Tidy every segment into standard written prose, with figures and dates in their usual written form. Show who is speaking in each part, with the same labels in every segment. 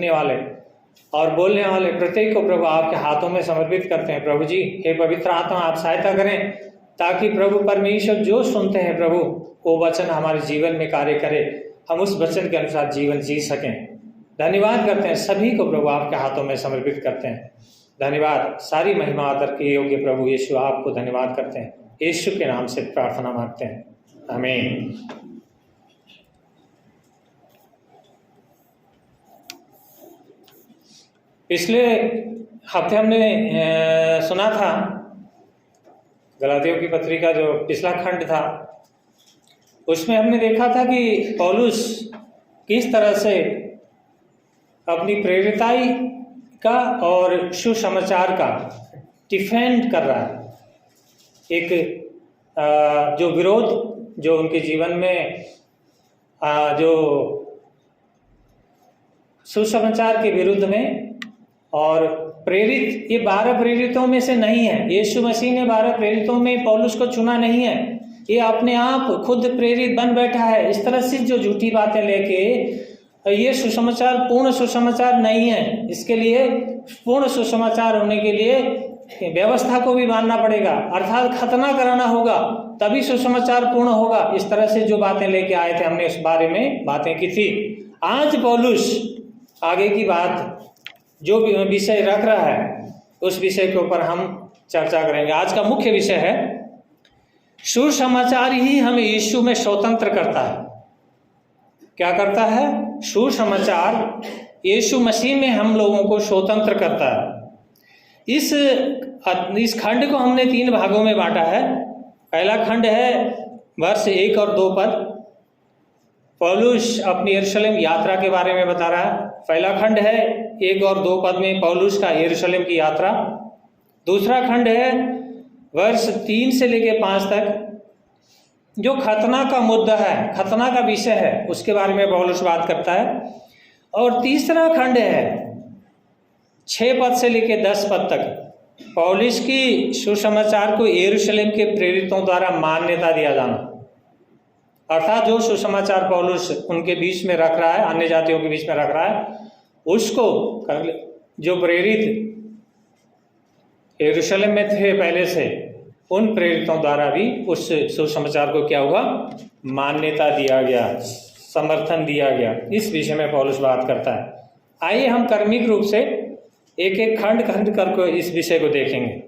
Speaker 1: सुनने वाले और बोलने वाले प्रत्येक को प्रभु आपके हाथों में समर्पित करते हैं। प्रभु जी, हे पवित्र आत्मा, आप सहायता करें ताकि प्रभु परमेश्वर जो सुनते हैं प्रभु वो वचन हमारे जीवन में कार्य करे, हम उस वचन के अनुसार जीवन जी सकें। धन्यवाद करते हैं, सभी को प्रभु आपके हाथों में समर्पित करते हैं। धन्यवाद, सारी महिमा आदर के योग्य प्रभु यीशु आपको धन्यवाद करते हैं। यीशु के नाम से प्रार्थना मांगते हैं, आमीन। पिछले हफ्ते हमने सुना था गलातियों की पत्रिका जो पिछला खंड था, उसमें हमने देखा था कि पौलुस किस तरह से अपनी प्रेरिताई का और सुसमाचार का डिफेंड कर रहा है। एक जो विरोध जो उनके जीवन में जो सुसमाचार के विरुद्ध में और प्रेरित, ये 12 प्रेरितों में से नहीं है। यीशु मसीह ने 12 प्रेरितों में पौलुस को चुना नहीं है, ये अपने आप खुद प्रेरित बन बैठा है। इस तरह से जो झूठी बातें लेके ये सुसमाचार पूर्ण सुसमाचार नहीं है। इसके लिए पूर्ण सुसमाचार होने के लिए व्यवस्था को भी मानना पड़ेगा, अर्थात खतना कराना होगा, तभी सुसमाचार पूर्ण होगा। इस तरह से जो बातें लेके आए थे, हमने उस बारे में बातें की थी। आज पौलुस आगे की बात जो विषय रख रहा है, उस विषय के ऊपर हम चर्चा करेंगे। आज का मुख्य विषय है सुसमाचार ही हमें यीशु में स्वतंत्र करता है। क्या करता है? सुसमाचार यीशु मसीह में हम लोगों को स्वतंत्र करता है। इस खंड को हमने 3 भागों में बांटा है। पहला खंड है वर्ष 1 और 2 पद। पौलुस अपनी यरूशलेम यात्रा के बारे में बता रहा है। पहला खंड है 1 और 2 पद में पौलुस का यरूशलेम की यात्रा। दूसरा खंड है वर्ष 3 से लेकर 5 तक, जो खतना का मुद्दा है, खतना का विषय है, उसके बारे में पौलुस बात करता है। और तीसरा खंड है 6 पद से लेकर 10 पद तक, पौलुस की सुसमाचार को यरूशलेम के प्रेरितों द्वारा मान्यता दिया जाना, अर्थात जो सुसमाचार पौलुस उनके बीच में रख रहा है, अन्य जातियों के बीच में रख रहा है, उसको जो प्रेरित यरूशलेम में थे पहले से, उन प्रेरितों द्वारा भी उस सुसमाचार को क्या हुआ? मान्यता दिया गया, समर्थन दिया गया। इस विषय में पौलुस बात करता है। आइए हम क्रमिक रूप से एक एक खंड करके इस विषय को देखेंगे।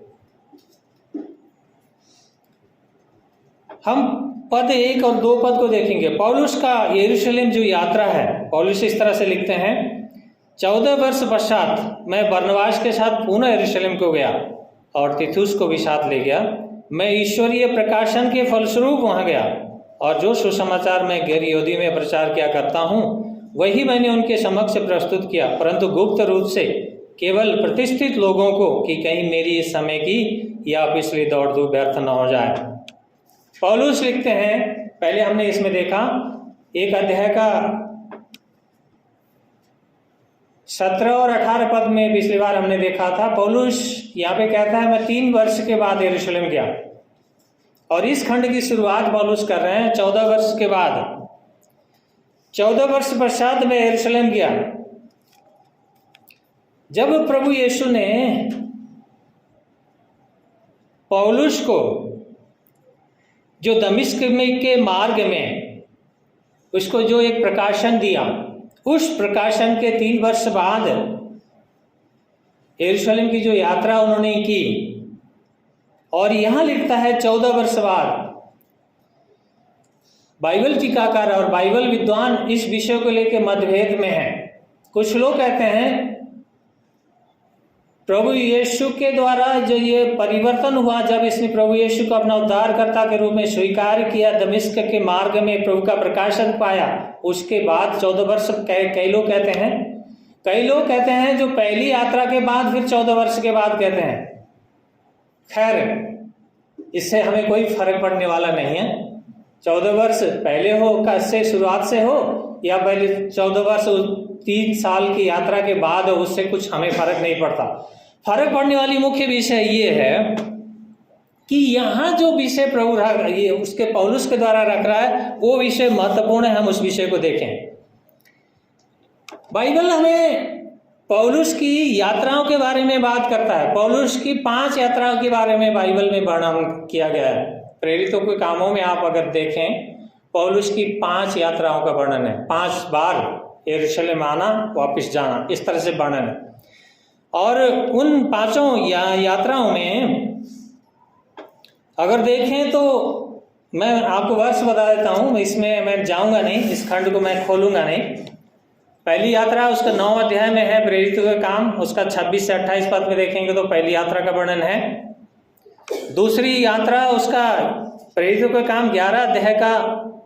Speaker 1: हम पद 1 और 2 पद को देखेंगे। पौलुस का यरूशलेम जो यात्रा है, पौलुस इस तरह से लिखते हैं, 14 वर्ष पश्चात मैं बरनबास के साथ पुनः यरूशलेम को गया और तीतुस को भी साथ ले गया। मैं ईश्वरीय प्रकाशन के फलस्वरूप वहां गया और जो सुसमाचार मैं गैर यहूदी में प्रचार किया करता हूं, वही मैंने उनके समक्ष प्रस्तुत किया, परंतु गुप्त रूप से, केवल प्रतिष्ठित लोगों को, कि कहीं मेरी इस समय की या पिछली दौड़ धूप व्यर्थ न हो जाए। पौलुस लिखते हैं, पहले हमने इसमें देखा 1 अध्याय का 17 और 18 पद में पिछली बार हमने देखा था। पौलुस यहाँ पे कहता है मैं 3 वर्ष के बाद यरूशलेम गया, और इस खंड की शुरुआत पौलुस कर रहे हैं 14 वर्ष के बाद। 14 वर्ष पश्चात मैं यरूशलेम गया। जब प्रभु यीशु ने पौलुस को जो दमिश्क में के मार्ग में उसको जो एक प्रकाशन दिया, उस प्रकाशन के 3 वर्ष बाद यरूशलेम की जो यात्रा उन्होंने की, और यहां लिखता है 14 वर्ष बाद। बाइबल टीकाकार और बाइबल विद्वान इस विषय को लेकर मतभेद में हैं। कुछ लोग कहते हैं प्रभु यीशु के द्वारा जो ये परिवर्तन हुआ, जब इसने प्रभु यीशु को अपना उद्धारकर्ता के रूप में स्वीकार किया, दमिश्क के मार्ग में प्रभु का प्रकाशन पाया, उसके बाद 14 वर्ष। कई लोग कहते हैं जो पहली यात्रा के बाद फिर 14 वर्ष के बाद कहते हैं। खैर, इससे हमें कोई फर्क पड़ने वाला नहीं है। 14 वर्ष पहले हो का से शुरुआत से हो, या पहले 14 वर्ष 3 साल की यात्रा के बाद हो, उससे कुछ हमें फर्क नहीं पड़ता। फर्क पड़ने वाली मुख्य विषय ये है कि यहाँ जो विषय प्रभु ये उसके पौलुस के द्वारा रख रहा है, वो विषय महत्वपूर्ण है। हम उस विषय को देखें। बाइबल हमें पौलुस की यात्राओं के बारे में बात करता है। पौलुस की 5 यात्राओं के बारे में बाइबल में वर्णन किया गया है। प्रेरितों के कामों में आप अगर देखें, पौलुस की 5 यात्राओं का वर्णन है। 5 बार यरूशलेम आना, वापस जाना, इस तरह से वर्णन है। और उन 5 यात्राओं में अगर देखें तो मैं आपको वर्ष बता देता हूँ, इसमें मैं जाऊँगा नहीं, इस खंड को मैं खोलूँगा नहीं। पहली यात्रा उसका 9 अध्याय में है, प्रेरितों के काम, उसका 26 से 28 पद में देखेंगे तो पहली यात्रा का वर्णन है। दूसरी यात्रा उसका प्रेरितों के काम 11 अध्याय का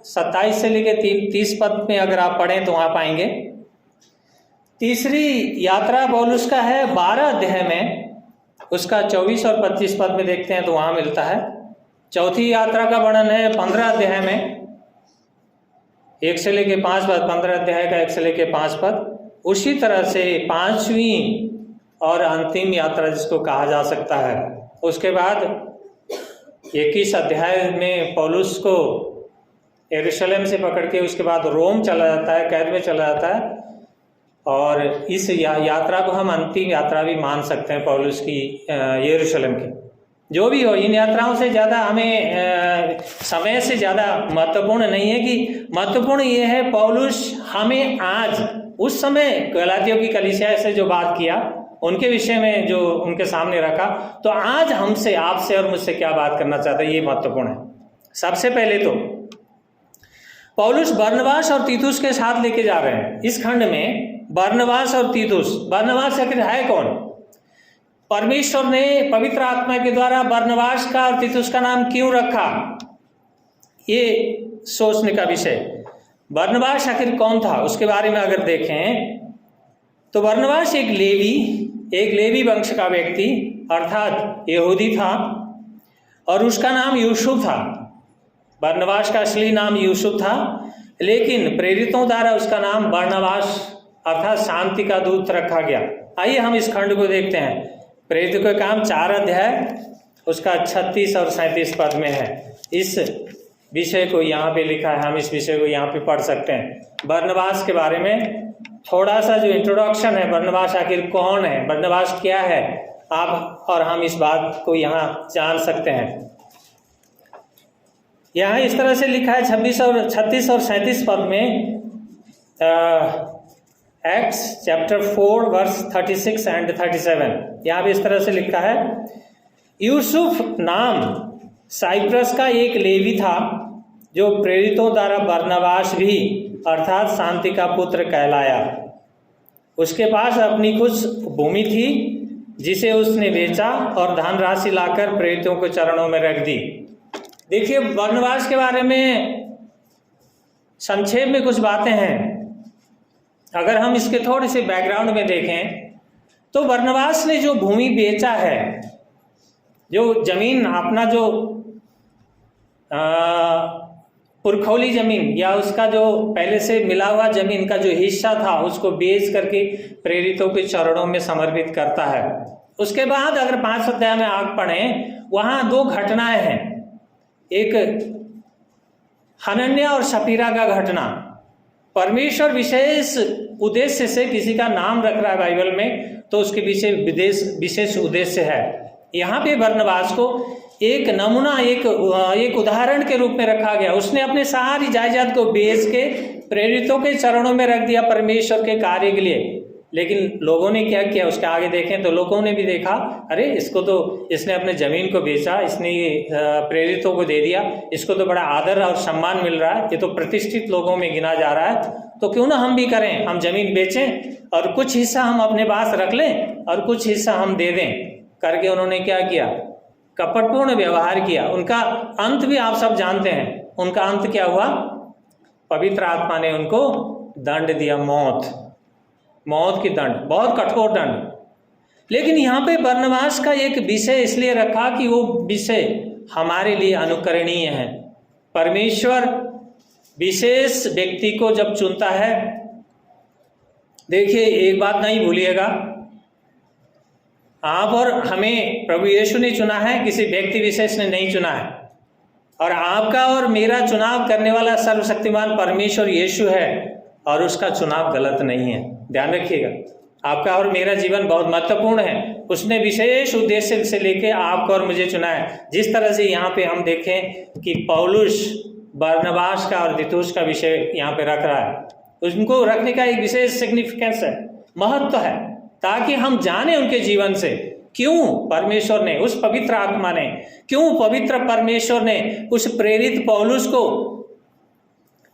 Speaker 1: 27 से लेकर 30 पद में अगर आप पढ़ें तो वहाँ पाएंगे। तीसरी यात्रा पौलुस का है 12 अध्याय में, उसका 24 और 25 पद में देखते हैं तो वहाँ मिलता है। चौथी यात्रा का वर्णन है 15 अध्याय में, 1 से लेके 5 पद, 15 अध्याय का 1 से लेके 5 पद। उसी तरह से 5वीं और अंतिम यात्रा जिसको कहा जा सकता है, उसके बाद 21 अध्याय में पौलुस को यरूशलेम से पकड़ के उसके बाद रोम चला जाता है, कैद में चला जाता है। और इस यात्रा को हम अंतिम यात्रा भी मान सकते हैं पौलुस की यरूशलेम की। जो भी हो, इन यात्राओं से ज़्यादा हमें समय से ज़्यादा महत्वपूर्ण नहीं है कि महत्वपूर्ण ये है पौलुस हमें आज उस समय गलातियों की कलीसिया से जो बात किया उनके विषय में जो उनके सामने रखा, तो आज हमसे, आपसे और मुझसे क्या बात करना चाहता है, ये महत्वपूर्ण है। सबसे पहले तो पौलुस बरनबास और तीतुस के साथ लेके जा रहे हैं। इस खंड में बरनबास और तीतुस, बरनबास आखिर है कौन? परमेश्वर ने पवित्र आत्मा के द्वारा बरनबास का और तीतुस का नाम क्यों रखा, ये सोचने का विषय। बरनबास आखिर कौन था उसके बारे में अगर देखें तो बरनबास एक लेवी वंश का व्यक्ति अर्थात यहूदी था और उसका नाम यूसुफ था। बरनबास का असली नाम यूसुफ था, लेकिन प्रेरितों द्वारा उसका नाम बरनबास अर्थात शांति का दूत रखा गया। आइए हम इस खंड को देखते हैं। प्रेरितों का काम 4 अध्याय उसका 36 और 37 पद में है। इस विषय को यहाँ पे लिखा है, हम इस विषय को यहाँ पे पढ़ सकते हैं। बरनबास के बारे में थोड़ा सा जो इंट्रोडक्शन है, बरनबास आखिर कौन है, बरनबास क्या है, आप और हम इस बात को यहाँ जान सकते हैं। यहाँ इस तरह से लिखा है 36 और 37 पद में, एक्ट्स चैप्टर 4 वर्स 36 एंड 37। यहाँ भी इस तरह से लिखा है, यूसुफ नाम साइप्रस का एक लेवी था जो प्रेरितों द्वारा बरनबास भी अर्थात शांति का पुत्र कहलाया। उसके पास अपनी कुछ भूमि थी जिसे उसने बेचा और धनराशि लाकर प्रेरितों के चरणों में रख दी। देखिए, बरनबास के बारे में संक्षेप में कुछ बातें हैं। अगर हम इसके थोड़े से बैकग्राउंड में देखें तो बरनबास ने जो भूमि बेचा है, जो जमीन अपना जो पुरखौली जमीन या उसका जो पहले से मिला हुआ जमीन का जो हिस्सा था उसको बेच करके प्रेरितों के चरणों में समर्पित करता है। उसके बाद अगर 5 अध्याय में आग पढ़ें, वहाँ 2 घटनाएं हैं। एक हनन्याह और सपीरा का घटना। परमेश्वर विशेष उद्देश्य से किसी का नाम रख रहा है बाइबल में, तो उसके पीछे विशेष उद्देश्य है। यहाँ पे बरनबास को एक नमूना, एक उदाहरण के रूप में रखा गया। उसने अपने सारी जायदाद को बेच के प्रेरितों के चरणों में रख दिया परमेश्वर के कार्य के लिए। लेकिन लोगों ने क्या किया, उसके आगे देखें तो लोगों ने भी देखा, अरे इसको तो, इसने अपने जमीन को बेचा, इसने प्रेरितों को दे दिया, इसको तो बड़ा आदर और सम्मान मिल रहा है, ये तो प्रतिष्ठित लोगों में गिना जा रहा है, तो क्यों ना हम भी करें, हम जमीन बेचें और कुछ हिस्सा हम अपने पास रख लें और कुछ हिस्सा हम दे दें करके उन्होंने क्या किया, कपटपूर्ण व्यवहार किया। उनका अंत भी आप सब जानते हैं। उनका अंत क्या हुआ? पवित्र आत्मा ने उनको दंड दिया, मौत की दंड, बहुत कठोर दंड। लेकिन यहाँ पे बरनबास का एक विषय इसलिए रखा कि वो विषय हमारे लिए अनुकरणीय है। परमेश्वर विशेष व्यक्ति को जब चुनता है, देखिए एक बात नहीं भूलिएगा, आप और हमें प्रभु यीशु ने चुना है, किसी व्यक्ति विशेष ने नहीं चुना है। और आपका और मेरा चुनाव करने वाला सर्वशक्तिमान परमेश्वर यीशु है और उसका चुनाव गलत नहीं है, ध्यान रखिएगा। आपका और मेरा जीवन बहुत महत्वपूर्ण है। उसने विशेष उद्देश्य से लेके आपको और मुझे चुना है। जिस तरह से यहाँ पे हम देखें कि पौलुस बरनबास का और तीतुस का विषय यहाँ पे रख रहा है, उनको रखने का एक विशेष सिग्निफिकेंस है, महत्व है, ताकि हम जाने उनके जीवन से क्यों परमेश्वर ने, उस पवित्र आत्मा ने, क्यों पवित्र परमेश्वर ने उस प्रेरित पौलुस को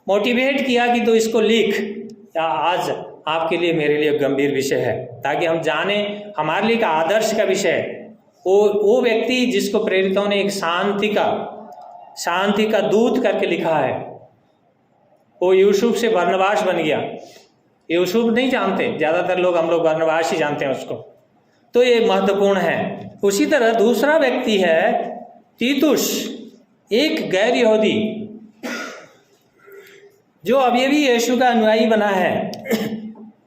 Speaker 1: मोटिवेट किया कि तो इसको लिख। या आज आपके लिए मेरे लिए गंभीर विषय है, ताकि हम जाने हमारे लिए एक आदर्श का विषय है। वो व्यक्ति जिसको प्रेरितों ने एक शांति का दूत करके लिखा है, वो यूसुफ से बरनबास बन गया। यूसुफ नहीं जानते, ज़्यादातर लोग, हम लोग बरनबास ही जानते हैं उसको। तो ये महत्वपूर्ण है। उसी तरह दूसरा व्यक्ति है तीतुस, एक गैर यहूदी जो अभी भी यीशु का अनुयायी बना है।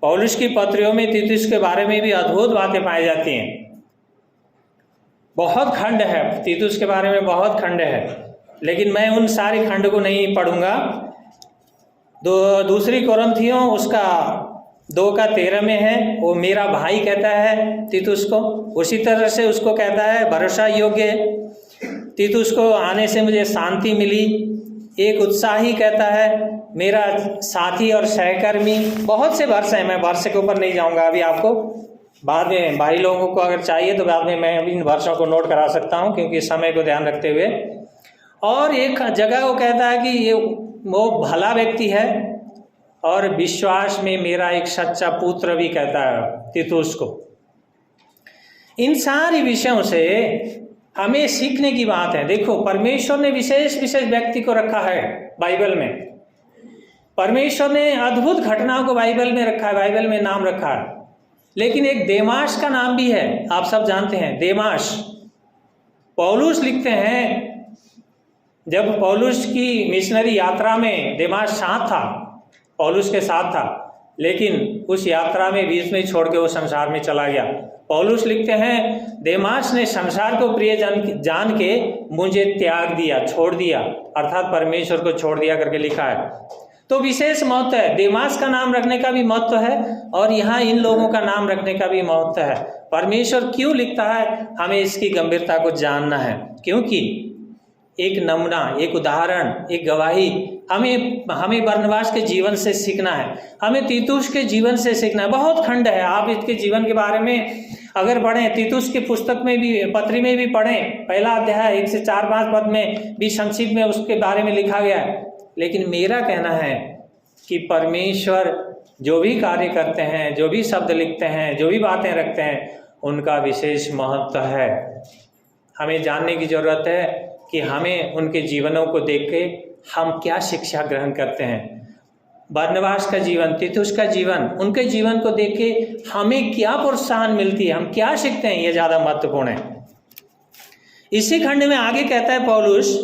Speaker 1: पौलुस की पत्रियों में तीतुस के बारे में भी अद्भुत बातें पाई जाती हैं। बहुत खंड है तीतुस के बारे में, बहुत खंड है, लेकिन मैं उन सारे खंड को नहीं पढ़ूंगा। दूसरी कोरिन्थियों उसका 2:13 में है, वो मेरा भाई कहता है तीतुस को। उसी तरह से उसको कहता है भरोसा योग्य तीतुस को आने से मुझे शांति मिली। एक उत्साही कहता है मेरा साथी और सहकर्मी। बहुत से वर्ष हैं, मैं वर्ष के ऊपर नहीं जाऊंगा अभी, आपको बाद में भाई लोगों को अगर चाहिए तो बाद में मैं इन वर्षों को नोट करा सकता हूं, क्योंकि समय को ध्यान रखते हुए। और एक जगह वो कहता है कि ये वो भला व्यक्ति है और विश्वास में मेरा एक सच्चा पुत्र भी कहता है तीतुस को। इन सारी विषयों से हमें सीखने की बात है। देखो, परमेश्वर ने विशेष व्यक्ति को रखा है बाइबल में। परमेश्वर ने अद्भुत घटनाओं को बाइबल में रखा है, बाइबल में नाम रखा है। लेकिन एक देमास का नाम भी है, आप सब जानते हैं देमास। पौलुस लिखते हैं जब पौलुस की मिशनरी यात्रा में देमास साथ था, पौलुस के साथ था, लेकिन उस यात्रा में बीच में छोड़ के वो संसार में चला गया। पौलुस लिखते हैं देमास ने संसार को प्रिय जान के मुझे त्याग दिया, छोड़ दिया, अर्थात परमेश्वर को छोड़ दिया करके लिखा है। तो विशेष महत्व है, देमास का नाम रखने का भी महत्व है और यहाँ इन लोगों का नाम रखने का भी महत्व है। परमेश्वर क्यों लिखता है, हमें इसकी गंभीरता को जानना है, क्योंकि एक नमूना, एक उदाहरण, एक गवाही हमें बरनबास के जीवन से सीखना है, हमें तीतुस के जीवन से सीखना है। बहुत खंड है, आप इसके जीवन के बारे में अगर पढ़ें, तीतुस की पुस्तक में भी, पत्री में भी पढ़ें, पहला अध्याय 1 से 4-5 पद में भी संक्षिप्त में उसके बारे में लिखा गया है। लेकिन मेरा कहना है कि परमेश्वर जो भी कार्य करते हैं, जो भी शब्द लिखते हैं, जो भी बातें रखते हैं, उनका विशेष महत्व है। हमें जानने की जरूरत है कि हमें उनके जीवनों को देख के हम क्या शिक्षा ग्रहण करते हैं। बरनबास का जीवन, तीतुस का जीवन, उनके जीवन को देख के हमें क्या प्रोत्साहन मिलती है, हम क्या सीखते हैं, ये ज़्यादा महत्वपूर्ण है। इसी खंड में आगे कहता है पौलुस,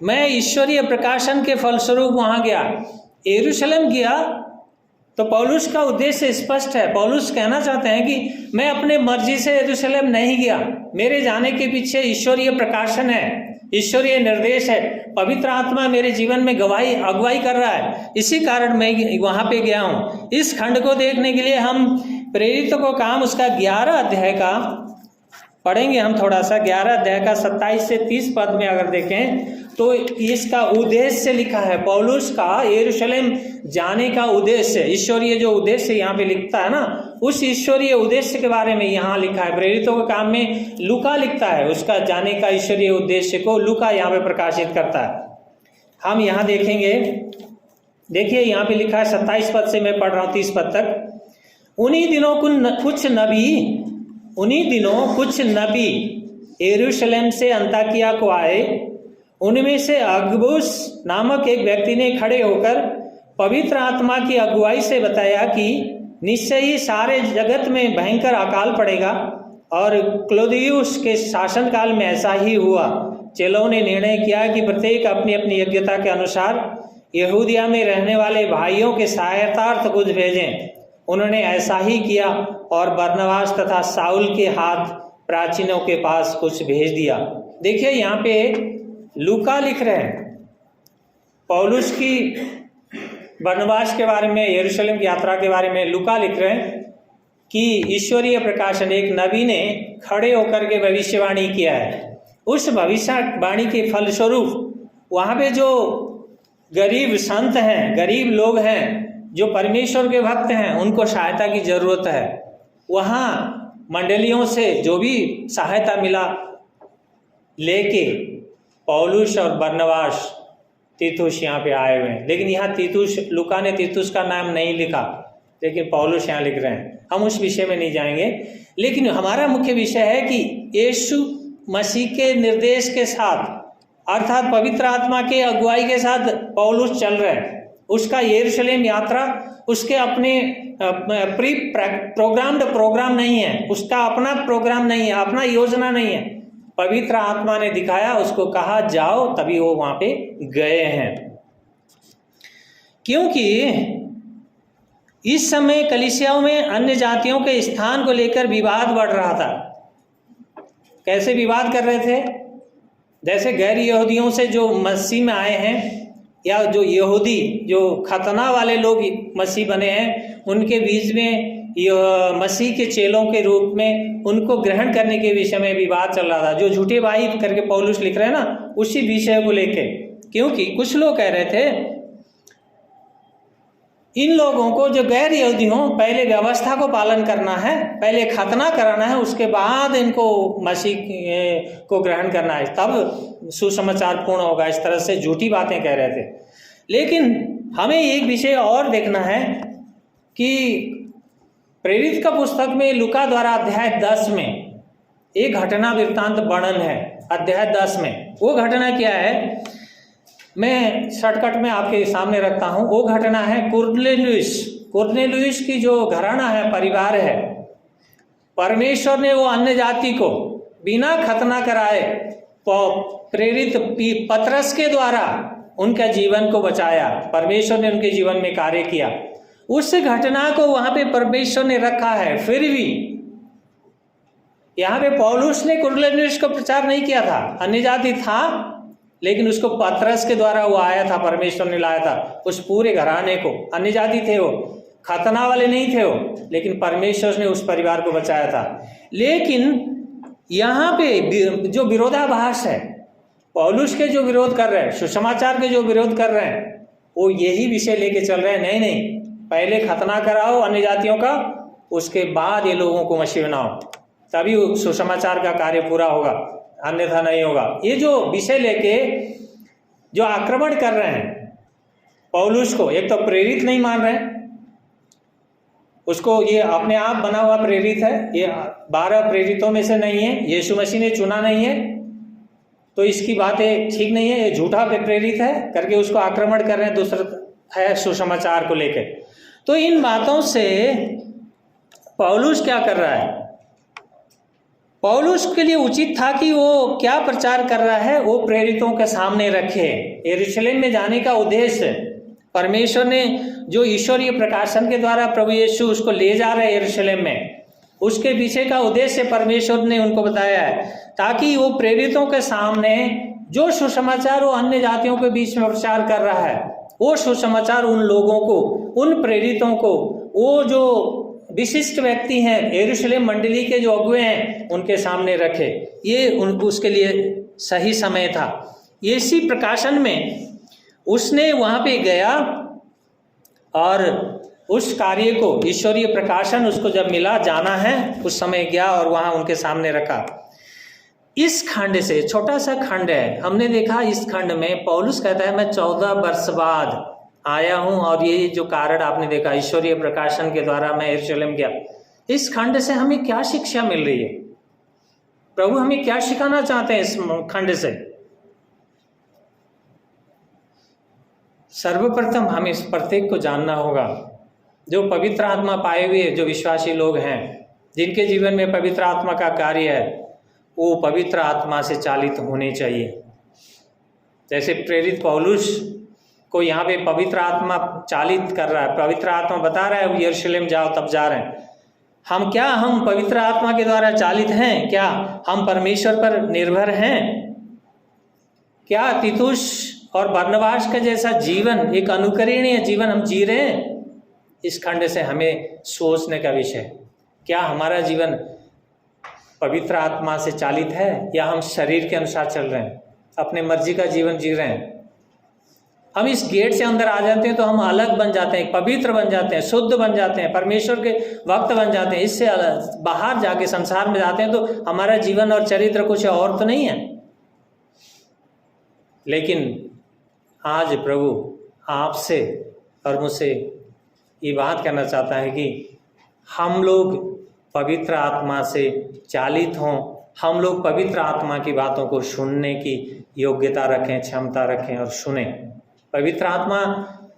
Speaker 1: मैं ईश्वरीय प्रकाशन के फलस्वरूप वहाँ गया, यरूशलेम गया। तो पौलुस का उद्देश्य स्पष्ट है। पौलुस कहना चाहते हैं कि मैं अपने मर्जी से यरूशलेम नहीं गया, मेरे जाने के पीछे ईश्वरीय प्रकाशन है, ईश्वरीय निर्देश है, पवित्र आत्मा मेरे जीवन में अगुवाई कर रहा है, इसी कारण मैं वहाँ पे गया हूँ। इस खंड को देखने के लिए हम प्रेरितों को काम उसका 11 अध्याय का पढ़ेंगे। हम थोड़ा सा 11 अध्याय का 27 से 30 पद में अगर देखें तो इसका उद्देश्य लिखा है, पौलुस का यरूशलेम जाने का उद्देश्य, ईश्वरीय जो उद्देश्य यहाँ पे लिखता है ना, उस ईश्वरीय उद्देश्य के बारे में यहाँ लिखा है। प्रेरितों के काम में लूका लिखता है, उसका जाने का ईश्वरीय उद्देश्य को लूका यहाँ पे प्रकाशित करता है। हम यहाँ देखेंगे, देखिए यहाँ पे लिखा है 27 पद से मैं पढ़ रहा हूँ 30 पद तक। उन्हीं दिनों कुछ नबी यरूशलेम से अंताकिया को आए। उनमें से अगबुस नामक एक व्यक्ति ने खड़े होकर पवित्र आत्मा की अगुवाई से बताया कि निश्चय ही सारे जगत में भयंकर अकाल पड़ेगा, और क्लौदियुस के शासनकाल में ऐसा ही हुआ। चेलों ने निर्णय किया कि प्रत्येक अपनी अपनी योग्यता के अनुसार यहूदिया में रहने वाले भाइयों के सहायतार्थ कुछ भेजें। उन्होंने ऐसा ही किया और बरनबास तथा शाऊल के हाथ प्राचीनों के पास कुछ भेज दिया। देखिए यहाँ पे लूका लिख रहे हैं, पौलुस की बरनबास के बारे में, यरूशलेम की यात्रा के बारे में लूका लिख रहे हैं कि ईश्वरीय प्रकाशन, एक नबी ने खड़े होकर के भविष्यवाणी किया है। उस भविष्यवाणी के फलस्वरूप वहाँ पे जो गरीब संत हैं, गरीब लोग हैं, जो परमेश्वर के भक्त हैं, उनको सहायता की जरूरत है। वहाँ मंडलियों से जो भी सहायता मिला लेके पौलुस और बरनबास तीतुस यहाँ पे आए हुए हैं। लेकिन यहाँ तीतुस, लूका ने तीतुस का नाम नहीं लिखा, लेकिन पौलुस यहाँ लिख रहे हैं। हम उस विषय में नहीं जाएंगे, लेकिन हमारा मुख्य विषय है कि यीशु मसीह के निर्देश के साथ, अर्थात पवित्र आत्मा के अगुवाई के साथ पौलुस चल रहे हैं। उसका यरूशलेम यात्रा उसके अपने प्री प्रोग्राम्ड प्रोग्राम नहीं है, उसका अपना प्रोग्राम नहीं है, अपना योजना नहीं है। पवित्र आत्मा ने दिखाया, उसको कहा जाओ, तभी वो वहां पे गए हैं। क्योंकि इस समय कलीसियाओं में अन्य जातियों के स्थान को लेकर विवाद बढ़ रहा था। कैसे विवाद कर रहे थे? जैसे गैर यहूदियों से जो मसीह में आए हैं, या जो यहूदी जो खतना वाले लोग मसीह बने हैं, उनके बीच में मसीह के चेलों के रूप में उनको ग्रहण करने के विषय में विवाद चल रहा था। जो झूठे भाई करके पौलुस लिख रहे हैं ना, उसी विषय को लेके। क्योंकि कुछ लोग कह रहे थे इन लोगों को, जो गैर यहूदी हों, पहले व्यवस्था को पालन करना है, पहले खतना कराना है, उसके बाद इनको मसीह को ग्रहण करना है, तब सुसमाचार पूर्ण होगा। इस तरह से झूठी बातें कह रहे थे। लेकिन हमें एक विषय और देखना है कि प्रेरित का पुस्तक में लूका द्वारा अध्याय 10 में एक घटना वृत्तांत वर्णन है। अध्याय 10 में वो घटना क्या है, मैं शॉर्टकट में आपके सामने रखता हूँ। वो घटना है कुरनेलियुस की जो घराना है, परिवार है। परमेश्वर ने वो अन्य जाति को बिना खतना कराए प्रेरित पतरस के द्वारा उनका जीवन को बचाया। परमेश्वर ने उनके जीवन में कार्य किया। उस घटना को वहां पे परमेश्वर ने रखा है। फिर भी यहाँ पे पौलुस ने कुरनेलियुस को प्रचार नहीं किया था, अन्य जाति था, लेकिन उसको पतरस के द्वारा वो आया था, परमेश्वर ने लाया था उस पूरे घराने को। अन्य जाति थे वो, खतना वाले नहीं थे वो, लेकिन परमेश्वर ने उस परिवार को बचाया था। लेकिन यहाँ पे जो विरोधाभास है, पौलुस के जो विरोध कर रहे हैं, सुसमाचार के जो विरोध कर रहे हैं, वो यही विषय लेके चल रहे हैं। नहीं नहीं, पहले खतना कराओ अन्य जातियों का, उसके बाद ये लोगों को मसीह बनाओ, तभी सुसमाचार का कार्य पूरा होगा, अन्यथा नहीं होगा। ये जो विषय लेके जो आक्रमण कर रहे हैं पौलुस को, एक तो प्रेरित नहीं मान रहे हैं उसको, ये अपने आप बना हुआ प्रेरित है, ये 12 प्रेरितों में से नहीं है, यीशु मसीह ने चुना नहीं है, तो इसकी बातें ठीक नहीं है, ये झूठा प्रेरित है करके उसको आक्रमण कर रहे हैं। दूसरा है सुसमाचार को लेकर। तो इन बातों से पौलुस क्या कर रहा है? पौलुस के लिए उचित था कि वो क्या प्रचार कर रहा है वो प्रेरितों के सामने रखे। यरूशलेम में जाने का उद्देश्य, परमेश्वर ने जो ईश्वरीय प्रकाशन के द्वारा प्रभु यीशु उसको ले जा रहे हैं यरूशलेम में, उसके पीछे का उद्देश्य परमेश्वर ने उनको बताया है, ताकि वो प्रेरितों के सामने जो सुसमाचार वो अन्य जातियों के बीच में प्रचार कर रहा है, वो सुसमाचार उन लोगों को, उन प्रेरितों को, वो जो विशिष्ट व्यक्ति हैं, यरूशलेम मंडली के जो अगुए हैं, उनके सामने रखे। ये उसके लिए सही समय था। इसी प्रकाशन में उसने वहाँ पे गया और उस कार्य को, ईश्वरीय प्रकाशन उसको जब मिला, जाना है, उस समय गया और वहाँ उनके सामने रखा। इस खंड से, छोटा सा खंड है, हमने देखा इस खंड में पौलुस कहता है मैं 14 वर्ष बाद आया हूं, और ये जो कारण आपने देखा ईश्वरीय प्रकाशन के द्वारा मैं यरूशलेम गया। इस खंड से हमें क्या शिक्षा मिल रही है? प्रभु हमें क्या सिखाना चाहते हैं इस खंड से? सर्वप्रथम हमें इस प्रत्येक को जानना होगा, जो पवित्र आत्मा पाए हुए जो विश्वासी लोग हैं, जिनके जीवन में पवित्र आत्मा का कार्य है, वो पवित्र आत्मा से चालित होने चाहिए। जैसे प्रेरित पौलुस को यहाँ पे पवित्र आत्मा चालित कर रहा है, पवित्र आत्मा बता रहा है यरूशलेम जाओ, तब जा रहे हैं। हम पवित्र आत्मा के द्वारा चालित हैं क्या? हम परमेश्वर पर निर्भर हैं क्या? तीतुस और बरनबास का जैसा जीवन, एक अनुकरणीय जीवन हम जी रहे हैं? इस खंड से हमें सोचने का विषय। क्या हमारा जीवन पवित्र आत्मा से चालित है या हम शरीर के अनुसार चल रहे हैं, अपने मर्जी का जीवन जी रहे हैं? हम इस गेट से अंदर आ जाते हैं तो हम अलग बन जाते हैं, पवित्र बन जाते हैं, शुद्ध बन जाते हैं, परमेश्वर के भक्त बन जाते हैं। इससे बाहर जाके संसार में जाते हैं तो हमारा जीवन और चरित्र कुछ और तो नहीं है। लेकिन आज प्रभु आपसे और मुझसे ये बात कहना चाहता है कि हम लोग पवित्र आत्मा से चालित हों, हम लोग पवित्र आत्मा की बातों को सुनने की योग्यता रखें, क्षमता रखें और सुने। पवित्र आत्मा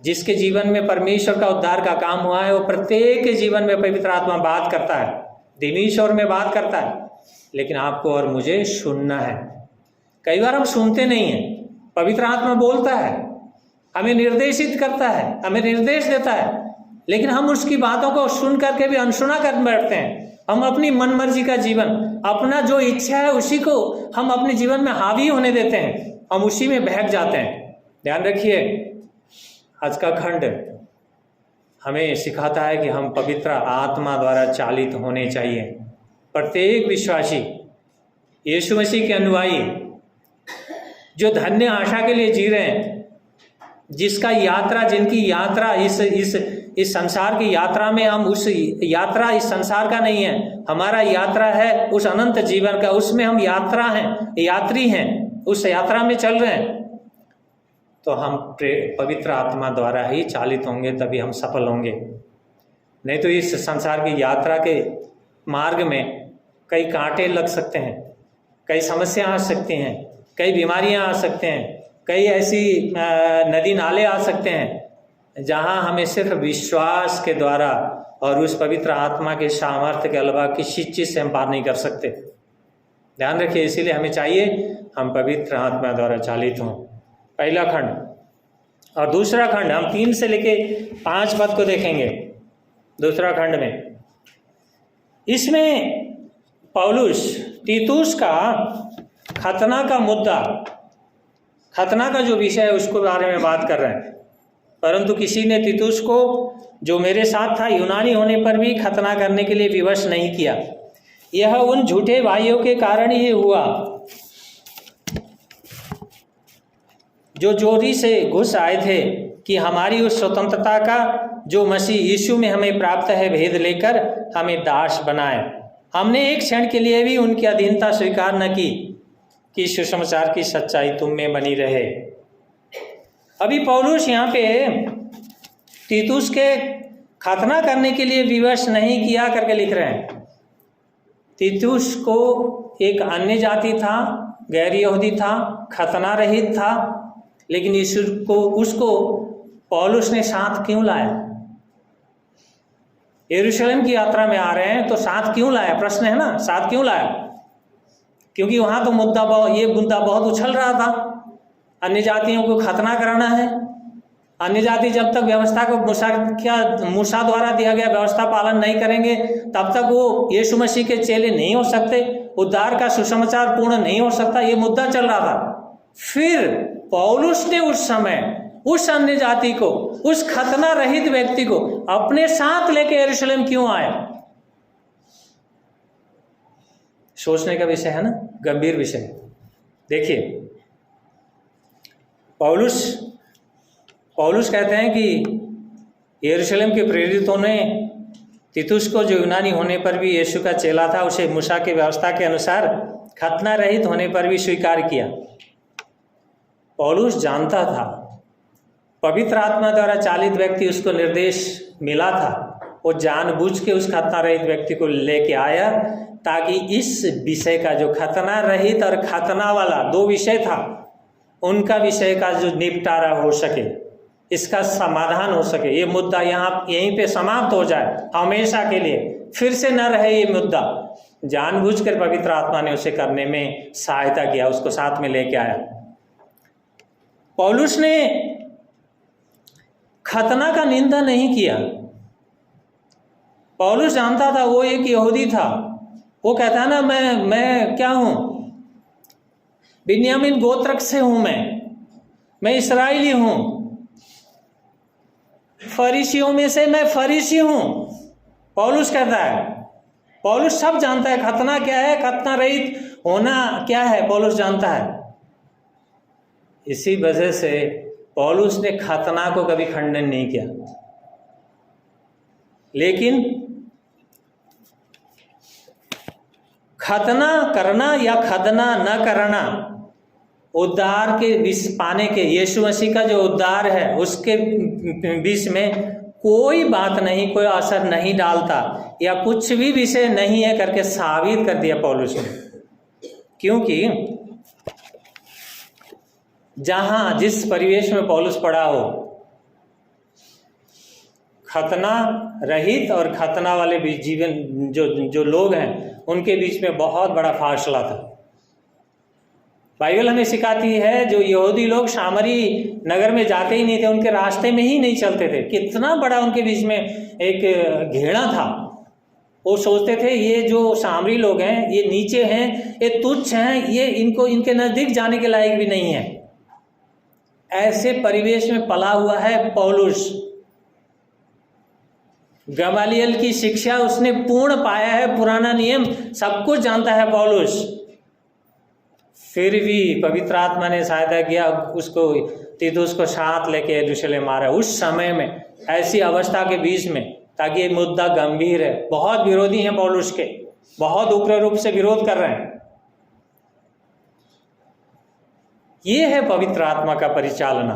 Speaker 1: जिसके जीवन में परमेश्वर का उद्धार का काम हुआ है, वो प्रत्येक के जीवन में पवित्र आत्मा बात करता है, दिनईश्वर में बात करता है। लेकिन आपको और मुझे सुनना है। कई बार हम सुनते नहीं हैं। पवित्र आत्मा बोलता है, हमें निर्देशित करता है, हमें निर्देश देता है, लेकिन हम उसकी बातों को सुन करके भी अनसुना कर बैठते हैं। हम अपनी मन मर्जी का जीवन, अपना जो इच्छा है उसी को हम अपने जीवन में हावी होने देते हैं, हम उसी में बहक जाते हैं। ध्यान रखिए, आज का खंड हमें सिखाता है कि हम पवित्र आत्मा द्वारा चालित होने चाहिए। प्रत्येक विश्वासी, यीशु मसीह के अनुयायी जो धन्य आशा के लिए जी रहे हैं, जिसका यात्रा, जिनकी यात्रा इस संसार की यात्रा में, हम उस यात्रा इस संसार का नहीं है, हमारा यात्रा है उस अनंत जीवन का, उसमें हम यात्रा हैं, यात्री हैं, उस यात्रा में चल रहे हैं। तो हम पवित्र आत्मा द्वारा ही चालित होंगे, तभी हम सफल होंगे। नहीं तो इस संसार की यात्रा के मार्ग में कई कांटे लग सकते हैं, कई समस्या आ सकती हैं, कई बीमारियां आ सकते हैं, कई ऐसी नदी नाले आ सकते हैं जहां हमें सिर्फ विश्वास के द्वारा और उस पवित्र आत्मा के सामर्थ्य के अलावा किसी चीज़ से हम पार नहीं कर सकते। ध्यान रखिए, इसीलिए हमें चाहिए हम पवित्र आत्मा द्वारा चालित हों। पहला खंड। और दूसरा खंड हम 3 से लेके 5 पद को देखेंगे। दूसरा खंड में इसमें पौलुस तीतुस का खतना का मुद्दा, खतना का जो विषय है उसको बारे में बात कर रहे हैं। परंतु किसी ने तीतुस को, जो मेरे साथ था, यूनानी होने पर भी खतना करने के लिए विवश नहीं किया। यह उन झूठे भाइयों के कारण ही हुआ जो चोरी से घुस आए थे कि हमारी उस स्वतंत्रता का जो मसीह यीशु में हमें प्राप्त है भेद लेकर हमें दास बनाए। हमने एक क्षण के लिए भी उनकी अधीनता स्वीकार न की कि सुसमाचार की सच्चाई तुम में बनी रहे। अभी पौलुस यहाँ पे तीतुस के खतना करने के लिए विवश नहीं किया करके लिख रहे हैं। तीतुस को एक अन्य जाति था, गैर यहूदी था, खतना रहित था, लेकिन उसको पौलुस ने साथ क्यों लाया? यरूशलेम की यात्रा में आ रहे हैं तो साथ क्यों लाया? प्रश्न है ना, साथ क्यों लाया? क्योंकि वहां तो ये मुद्दा बहुत उछल रहा था। अन्य जातियों को खतना कराना है। अन्य जाति जब तक व्यवस्था को मूसा द्वारा दिया गया व्यवस्था पालन नहीं करेंगे तब तक वो यीशु मसीह के चेले नहीं हो सकते, उद्धार का सुसमाचार पूर्ण नहीं हो सकता। ये मुद्दा चल रहा था। फिर पौलुस ने उस समय उस अन्य जाति को, उस खतना रहित व्यक्ति को अपने साथ लेके यरूशलेम क्यों आए? सोचने का विषय है ना, गंभीर विषय। देखिए, पौलुस कहते हैं कि यरूशलेम के प्रेरितों ने तीतुस को, जो यूनानी होने पर भी यीशु का चेला था, उसे मूसा की व्यवस्था के अनुसार खतना रहित होने पर भी स्वीकार किया। पौलुस जानता था, पवित्र आत्मा द्वारा चालित व्यक्ति उसको निर्देश मिला था, वो जानबूझ के उस खतना रहित व्यक्ति को लेके आया ताकि इस विषय का, जो खतना रहित और खतना वाला 2 विषय था, उनका विषय का जो निपटारा हो सके, इसका समाधान हो सके, ये मुद्दा यहीं पे समाप्त हो जाए हमेशा के लिए, फिर से न रहे ये मुद्दा। जानबूझकर पवित्र आत्मा ने उसे करने में सहायता किया, उसको साथ में लेके आया। पौलुस ने खतना का निंदा नहीं किया। पौलुस जानता था वो एक यहूदी था। वो कहता है ना, मैं क्या हूं? बिन्यामीन गोत्रक से हूं, मैं इस्राएली हूं, फरीसियों में से मैं फरीसी हूं। पौलुस कहता है पौलुस सब जानता है, खतना क्या है, खतना रहित होना क्या है, पौलुस जानता है। इसी वजह से पौलुस ने खतना को कभी खंडन नहीं किया। लेकिन खतना करना या खतना न करना उद्धार के बीच पाने के, यीशु मसीह का जो उद्धार है उसके बीच में कोई बात नहीं, कोई असर नहीं डालता या कुछ भी विषय नहीं है करके साबित कर दिया पौलुस ने। क्योंकि जहां जिस परिवेश में पौलुस पड़ा हो, खतना रहित और खतना वाले बीच जीवन जो लोग हैं उनके बीच में बहुत बड़ा फासला था। बाइबल हमें सिखाती है जो यहूदी लोग सामरी नगर में जाते ही नहीं थे, उनके रास्ते में ही नहीं चलते थे, कितना बड़ा उनके बीच में एक घेरा था। वो सोचते थे ये जो सामरी लोग हैं ये नीचे हैं, ये तुच्छ हैं, ये इनके नज़दीक जाने के लायक भी नहीं है। ऐसे परिवेश में पला हुआ है पौलुस। गमालियल की शिक्षा उसने पूर्ण पाया है, पुराना नियम सब कुछ जानता है पौलुस। फिर भी पवित्र आत्मा ने सहायता किया, उसको तीतुस को साथ लेके यरूशलेम मारा उस समय में, ऐसी अवस्था के बीच में, ताकि ये मुद्दा गंभीर है। बहुत विरोधी हैं पौलुस के, बहुत उग्र रूप से विरोध कर रहे हैं। ये है पवित्र आत्मा का परिचालना।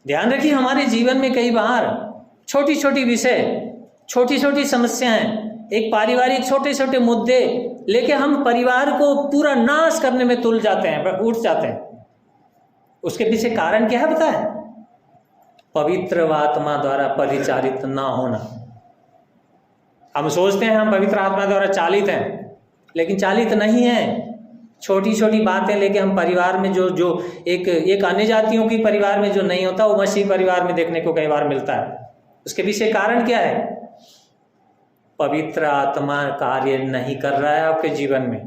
Speaker 1: ध्यान रखिए, हमारे जीवन में कई बार छोटी छोटी विषय, छोटी छोटी समस्याएं, एक पारिवारिक छोटे छोटे मुद्दे लेके हम परिवार को पूरा नाश करने में तुल जाते हैं, उठ जाते हैं। उसके पीछे कारण क्या है पता है? पवित्र आत्मा द्वारा परिचालित ना होना। हम सोचते हैं हम पवित्र आत्मा द्वारा चालित हैं, लेकिन चालित नहीं है। छोटी छोटी बातें लेके हम परिवार में जो एक अन्य जातियों की परिवार में जो नहीं होता वो मसीह परिवार में देखने को कई बार मिलता है। उसके पीछे कारण क्या है? पवित्र आत्मा कार्य नहीं कर रहा है आपके जीवन में,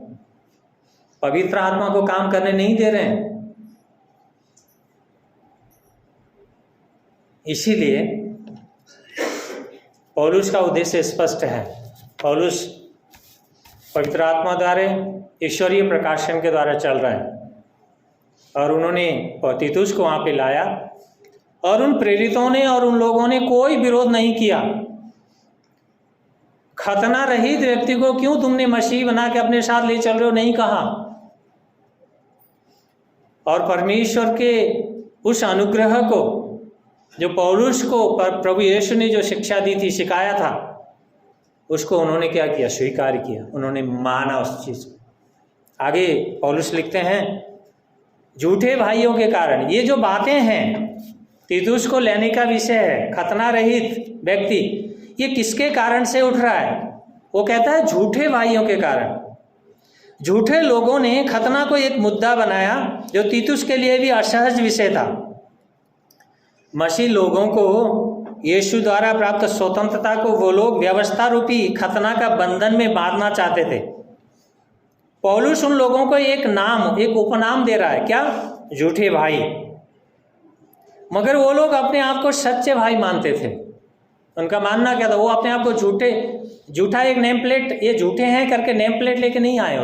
Speaker 1: पवित्र आत्मा को काम करने नहीं दे रहे हैं। इसीलिए पौलुस का उद्देश्य स्पष्ट है। पौलुस पवित्र आत्मा द्वारा ईश्वरीय प्रकाशन के द्वारा चल रहा है, और उन्होंने तीतुस को वहां पे लाया, और उन प्रेरितों ने और उन लोगों ने कोई विरोध नहीं किया। खतना रहित व्यक्ति को क्यों तुमने मसीह बना के अपने साथ ले चल रहे हो, नहीं कहा। और परमेश्वर के उस अनुग्रह को जो पौलुस को प्रभु यीशु ने जो शिक्षा दी थी, सिखाया था, उसको उन्होंने क्या किया? स्वीकार किया, उन्होंने माना उस चीज को। आगे पौलुस लिखते हैं, झूठे भाइयों के कारण, ये जो बातें हैं तीतुस को लेने का विषय है, खतना रहित व्यक्ति, ये किसके कारण से उठ रहा है? वो कहता है झूठे भाइयों के कारण। झूठे लोगों ने खतना को एक मुद्दा बनाया जो तीतुस के लिए भी असहज विषय था। मसीह लोगों को यीशु द्वारा प्राप्त स्वतंत्रता को वो लोग व्यवस्था रूपी खतना का बंधन में बांधना चाहते थे। पौलुस उन लोगों को एक नाम, एक उपनाम दे रहा है, क्या? झूठे भाई। मगर वो लोग अपने आप को सच्चे भाई मानते थे। उनका मानना क्या था? वो अपने आप को झूठा एक नेम प्लेट, ये झूठे हैं करके नेम प्लेट लेके नहीं आए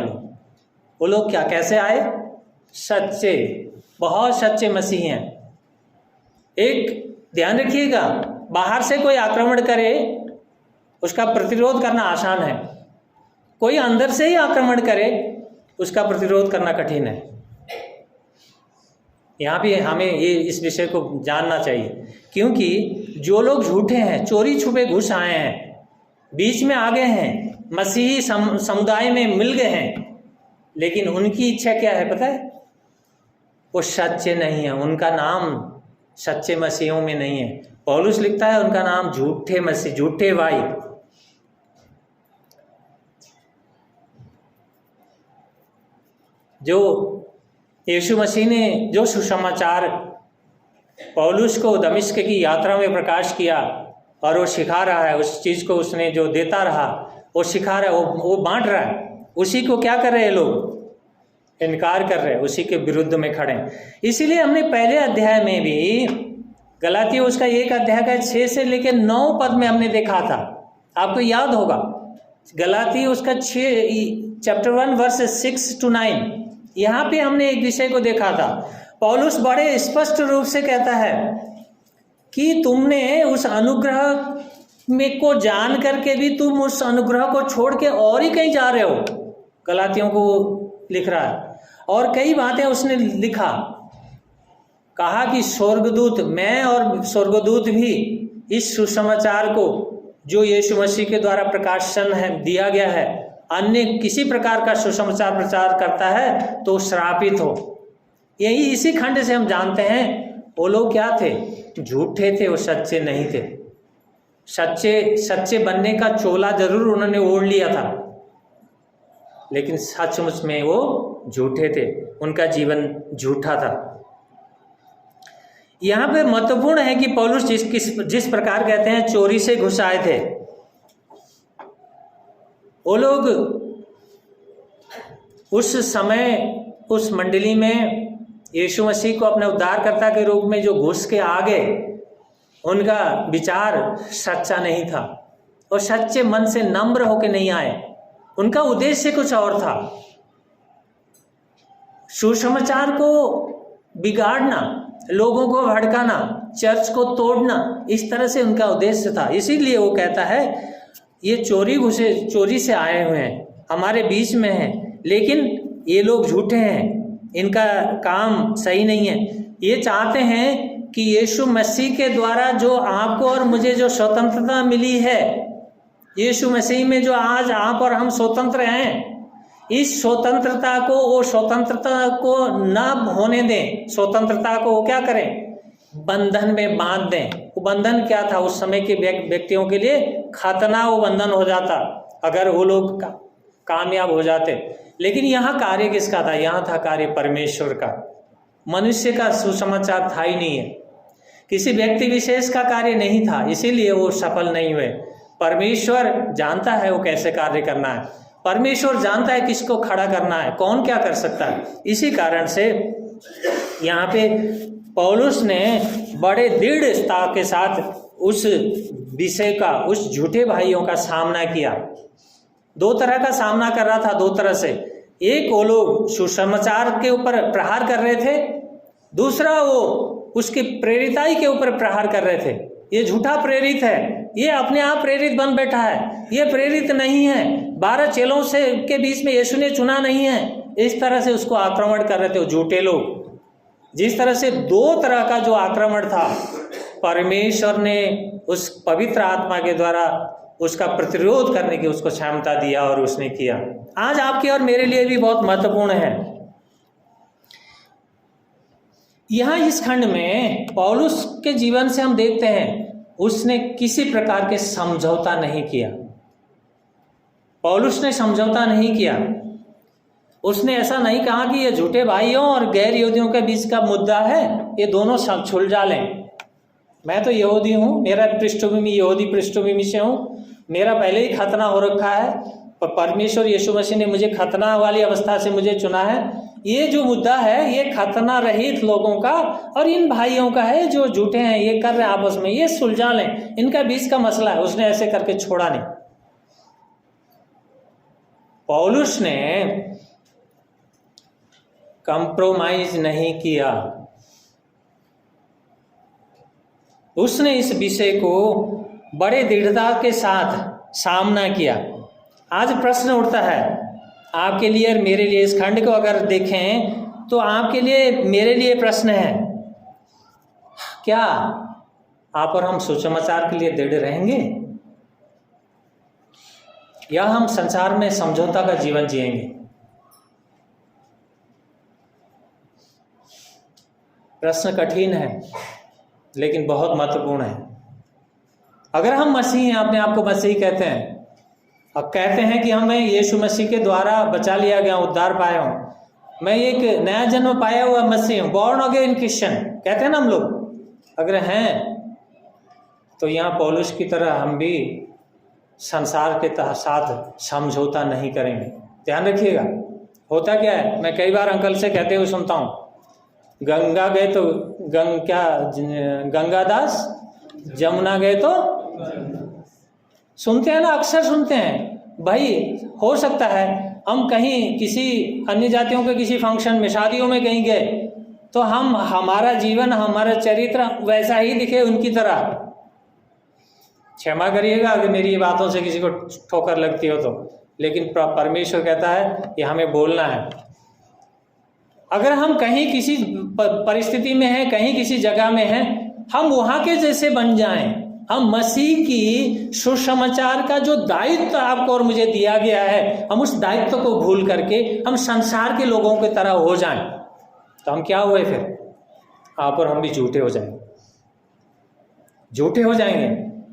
Speaker 1: वो लोग क्या, कैसे आए? सच्चे, बहुत सच्चे मसीह हैं। एक ध्यान रखिएगा, बाहर से कोई आक्रमण करे उसका प्रतिरोध करना आसान है, कोई अंदर से ही आक्रमण करे उसका प्रतिरोध करना कठिन है। यहाँ भी हमें ये इस विषय को जानना चाहिए, क्योंकि जो लोग झूठे हैं, चोरी छुपे घुस आए हैं, बीच में आ गए हैं, मसीही समुदाय में मिल गए हैं, लेकिन उनकी इच्छा क्या है पता है? वो सच्चे नहीं है, उनका नाम सच्चे मसीहों में नहीं है। पौलुस लिखता है उनका नाम झूठे मसीह, झूठे भाई। जो यीशु मसीह ने जो सुसमाचार पौलुस को दमिश्क की यात्रा में प्रकाश किया और वो सिखा रहा है, उस चीज़ को उसने जो देता रहा वो सिखा रहा है, वो बांट रहा है, उसी को क्या कर रहे हैं लोग? इनकार कर रहे हैं, उसी के विरुद्ध में खड़े हैं। इसीलिए हमने पहले अध्याय में भी गलातियों उसका 1 अध्याय का 6 से लेकर 9 पद में हमने देखा था, आपको याद होगा, गलाती उसका 6 चैप्टर 1 वर्स 6 to 9, यहाँ पे हमने एक विषय को देखा था। पौलुस बड़े स्पष्ट रूप से कहता है कि तुमने उस अनुग्रह में को जान करके भी तुम उस अनुग्रह को छोड़ के और ही कहीं जा रहे हो। गलातियों को लिख रहा है और कई बातें उसने लिखा, कहा कि स्वर्गदूत, मैं और स्वर्गदूत भी इस सुसमाचार को जो यीशु मसीह के द्वारा प्रकाशन है दिया गया है, अन्य किसी प्रकार का सुसमाचार प्रचार करता है तो श्रापित हो। यही इसी खंड से हम जानते हैं वो लोग क्या थे, झूठे थे, वो सच्चे नहीं थे। सच्चे बनने का चोला जरूर उन्होंने ओढ़ लिया था, लेकिन सचमुच में वो झूठे थे, उनका जीवन झूठा था। यहाँ पे महत्वपूर्ण है कि पौलुस जिस प्रकार कहते हैं चोरी से घुस आए थे, वो लोग उस समय उस मंडली में यीशु मसीह को अपने उद्धारकर्ता के रूप में जो घुस के आ गए, उनका विचार सच्चा नहीं था और सच्चे मन से नम्र होकर नहीं आए। उनका उद्देश्य कुछ और था, सुसमाचार को बिगाड़ना, लोगों को भड़काना, चर्च को तोड़ना, इस तरह से उनका उद्देश्य था। इसीलिए वो कहता है ये चोरी से आए हुए हैं, हमारे बीच में हैं, लेकिन ये लोग झूठे हैं, इनका काम सही नहीं है। ये चाहते हैं कि यीशु मसीह के द्वारा जो आपको और मुझे जो स्वतंत्रता मिली है, यीशु मसीह में जो आज आप और हम स्वतंत्र हैं, इस स्वतंत्रता को, वो स्वतंत्रता को न होने दें। स्वतंत्रता को वो क्या करें, बंधन में बांध दें। वो बंधन क्या था, उस समय के व्यक्तियों के लिए खतना वो बंधन हो जाता अगर वो लोग कामयाब हो जाते। लेकिन यहाँ कार्य किसका था, यहाँ था कार्य परमेश्वर का। मनुष्य का सुसमाचार था ही नहीं है, किसी व्यक्ति विशेष का कार्य नहीं था, इसीलिए वो सफल नहीं हुए। परमेश्वर जानता है वो कैसे कार्य करना है, परमेश्वर जानता है किसको खड़ा करना है, कौन क्या कर सकता है। इसी कारण से यहाँ पे पौलुस ने बड़े दृढ़ता के साथ उस विषय का, उस झूठे भाइयों का सामना किया। दो तरह का सामना कर रहा था, दो तरह से। एक वो लोग सुसमाचार के ऊपर प्रहार कर रहे थे, दूसरा वो उसकी प्रेरिताई के ऊपर प्रहार कर रहे थे। ये झूठा प्रेरित है, ये अपने आप प्रेरित बन बैठा है, ये प्रेरित नहीं है, 12 चेलों से के बीच में यीशु ने चुना नहीं है। इस तरह से उसको आक्रमण कर रहे थे वो झूठे लोग। जिस तरह से दो तरह का जो आक्रमण था, परमेश्वर ने उस पवित्र आत्मा के द्वारा उसका प्रतिरोध करने की उसको क्षमता दिया और उसने किया। आज आपके और मेरे लिए भी बहुत महत्वपूर्ण है। यहाँ इस खंड में पौलुस के जीवन से हम देखते हैं उसने किसी प्रकार के समझौता नहीं किया। पौलुस ने समझौता नहीं किया। उसने ऐसा नहीं कहा कि ये झूठे भाइयों और गैर यहूदियों के बीच का मुद्दा है, ये दोनों सुलझा लें। मैं तो यहूदी हूँ, मेरा पृष्ठभूमि यहूदी पृष्ठभूमि से हूँ, मेरा पहले ही खतना हो रखा है, पर परमेश्वर यीशु मसीह ने मुझे खतना वाली अवस्था से मुझे चुना है। ये जो मुद्दा है ये खतना रहित लोगों का और इन भाइयों का है जो झूठे हैं, ये कर रहे हैं आपस में, ये सुलझा लें, इनका बीच का मसला है। उसने ऐसे करके छोड़ा नहीं। पौलुस ने कंप्रोमाइज नहीं किया। उसने इस विषय को बड़े दृढ़ता के साथ सामना किया। आज प्रश्न उठता है आपके लिए और मेरे लिए, इस खंड को अगर देखें तो आपके लिए मेरे लिए प्रश्न है, क्या आप और हम सुसमाचार के लिए दृढ़ रहेंगे या हम संसार में समझौता का जीवन जिएंगे? प्रश्न कठिन है लेकिन बहुत महत्वपूर्ण है। अगर हम मसीह हैं, अपने आप को मसीह कहते हैं और कहते हैं कि हमें यीशु मसीह के द्वारा बचा लिया गया, उद्धार पाया हूँ, मैं एक नया जन्म पाया हुआ मसीह हूँ, बॉर्न अगेन क्रिश्चियन कहते हैं ना हम लोग, अगर हैं तो यहाँ पौलुस की तरह हम भी संसार के साथ समझौता नहीं करेंगे। ध्यान रखिएगा। होता क्या है, मैं कई बार अंकल से कहते हुए सुनता हूँ, गंगा गए तो गंगादास, जमुना गए तो, सुनते हैं ना, अक्सर सुनते हैं। भाई हो सकता है हम कहीं किसी अन्य जातियों के किसी फंक्शन में, शादियों में कहीं गए, तो हमारा जीवन, हमारा चरित्र वैसा ही दिखे उनकी तरह। क्षमा करिएगा अगर मेरी ये बातों से किसी को ठोकर लगती हो तो, लेकिन परमेश्वर कहता है कि हमें बोलना है। अगर हम कहीं किसी परिस्थिति में हैं, कहीं किसी जगह में हैं, हम वहाँ के जैसे बन जाएं। हम मसीह की सुसमाचार का जो दायित्व आपको और मुझे दिया गया है, हम उस दायित्व को भूल करके हम संसार के लोगों की तरह हो जाएं, तो हम क्या हुए फिर? आप और हम भी झूठे हो जाएंगे, झूठे हो जाएंगे।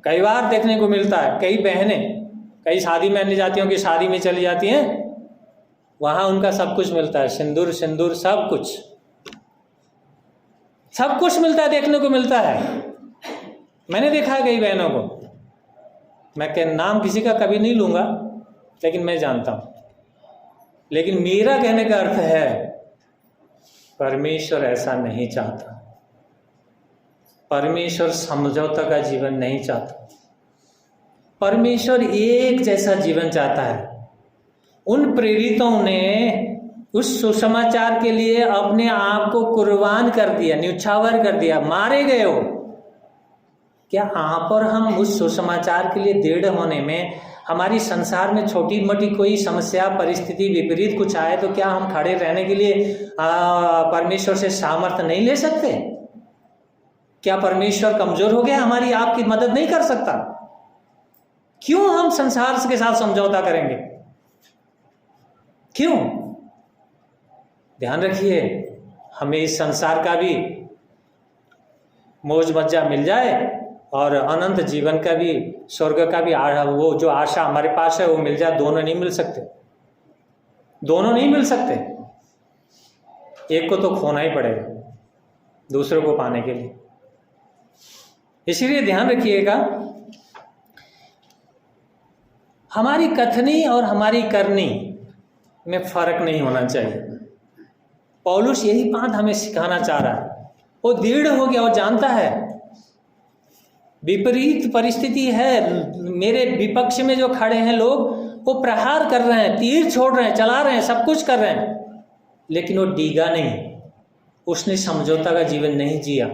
Speaker 1: कई बार देखने को मिलता है, कई बहनें कई शादी में, अन्य जातियों की शादी में चली जाती हैं, वहां उनका सब कुछ मिलता है, सिंदूर सिंदूर सब कुछ मिलता है, देखने को मिलता है। मैंने देखा है कई बहनों को, मैं नाम किसी का कभी नहीं लूंगा, लेकिन मैं जानता हूं। लेकिन मेरा कहने का अर्थ है परमेश्वर ऐसा नहीं चाहता। परमेश्वर समझौता का जीवन नहीं चाहता। परमेश्वर एक जैसा जीवन चाहता है। उन प्रेरितों ने उस सुसमाचार के लिए अपने आप को कुर्बान कर दिया, न्यौछावर कर दिया, मारे गए हो। क्या आप और हम उस सुसमाचार के लिए दृढ़ होने में, हमारी संसार में छोटी मोटी कोई समस्या, परिस्थिति, विपरीत कुछ आए तो क्या हम खड़े रहने के लिए परमेश्वर से सामर्थ्य नहीं ले सकते? क्या परमेश्वर कमजोर हो गया, हमारी आपकी मदद नहीं कर सकता? क्यों हम संसार के साथ समझौता करेंगे? क्यों? ध्यान रखिए, हमें इस संसार का भी मौज मज्जा मिल जाए और अनंत जीवन का भी, स्वर्ग का भी वो जो आशा हमारे पास है वो मिल जाए। दोनों नहीं मिल सकते, दोनों नहीं मिल सकते। एक को तो खोना ही पड़ेगा दूसरे को पाने के लिए। इसीलिए ध्यान रखिएगा, हमारी कथनी और हमारी करनी में फर्क नहीं होना चाहिए। पौलुस यही बात हमें सिखाना चाह रहा है। वो दृढ़ हो गया, वो जानता है विपरीत परिस्थिति है, मेरे विपक्ष में जो खड़े हैं लोग, वो प्रहार कर रहे हैं, तीर छोड़ रहे हैं, चला रहे हैं, सब कुछ कर रहे हैं, लेकिन वो डीगा नहीं। उसने समझौता का जीवन नहीं जिया,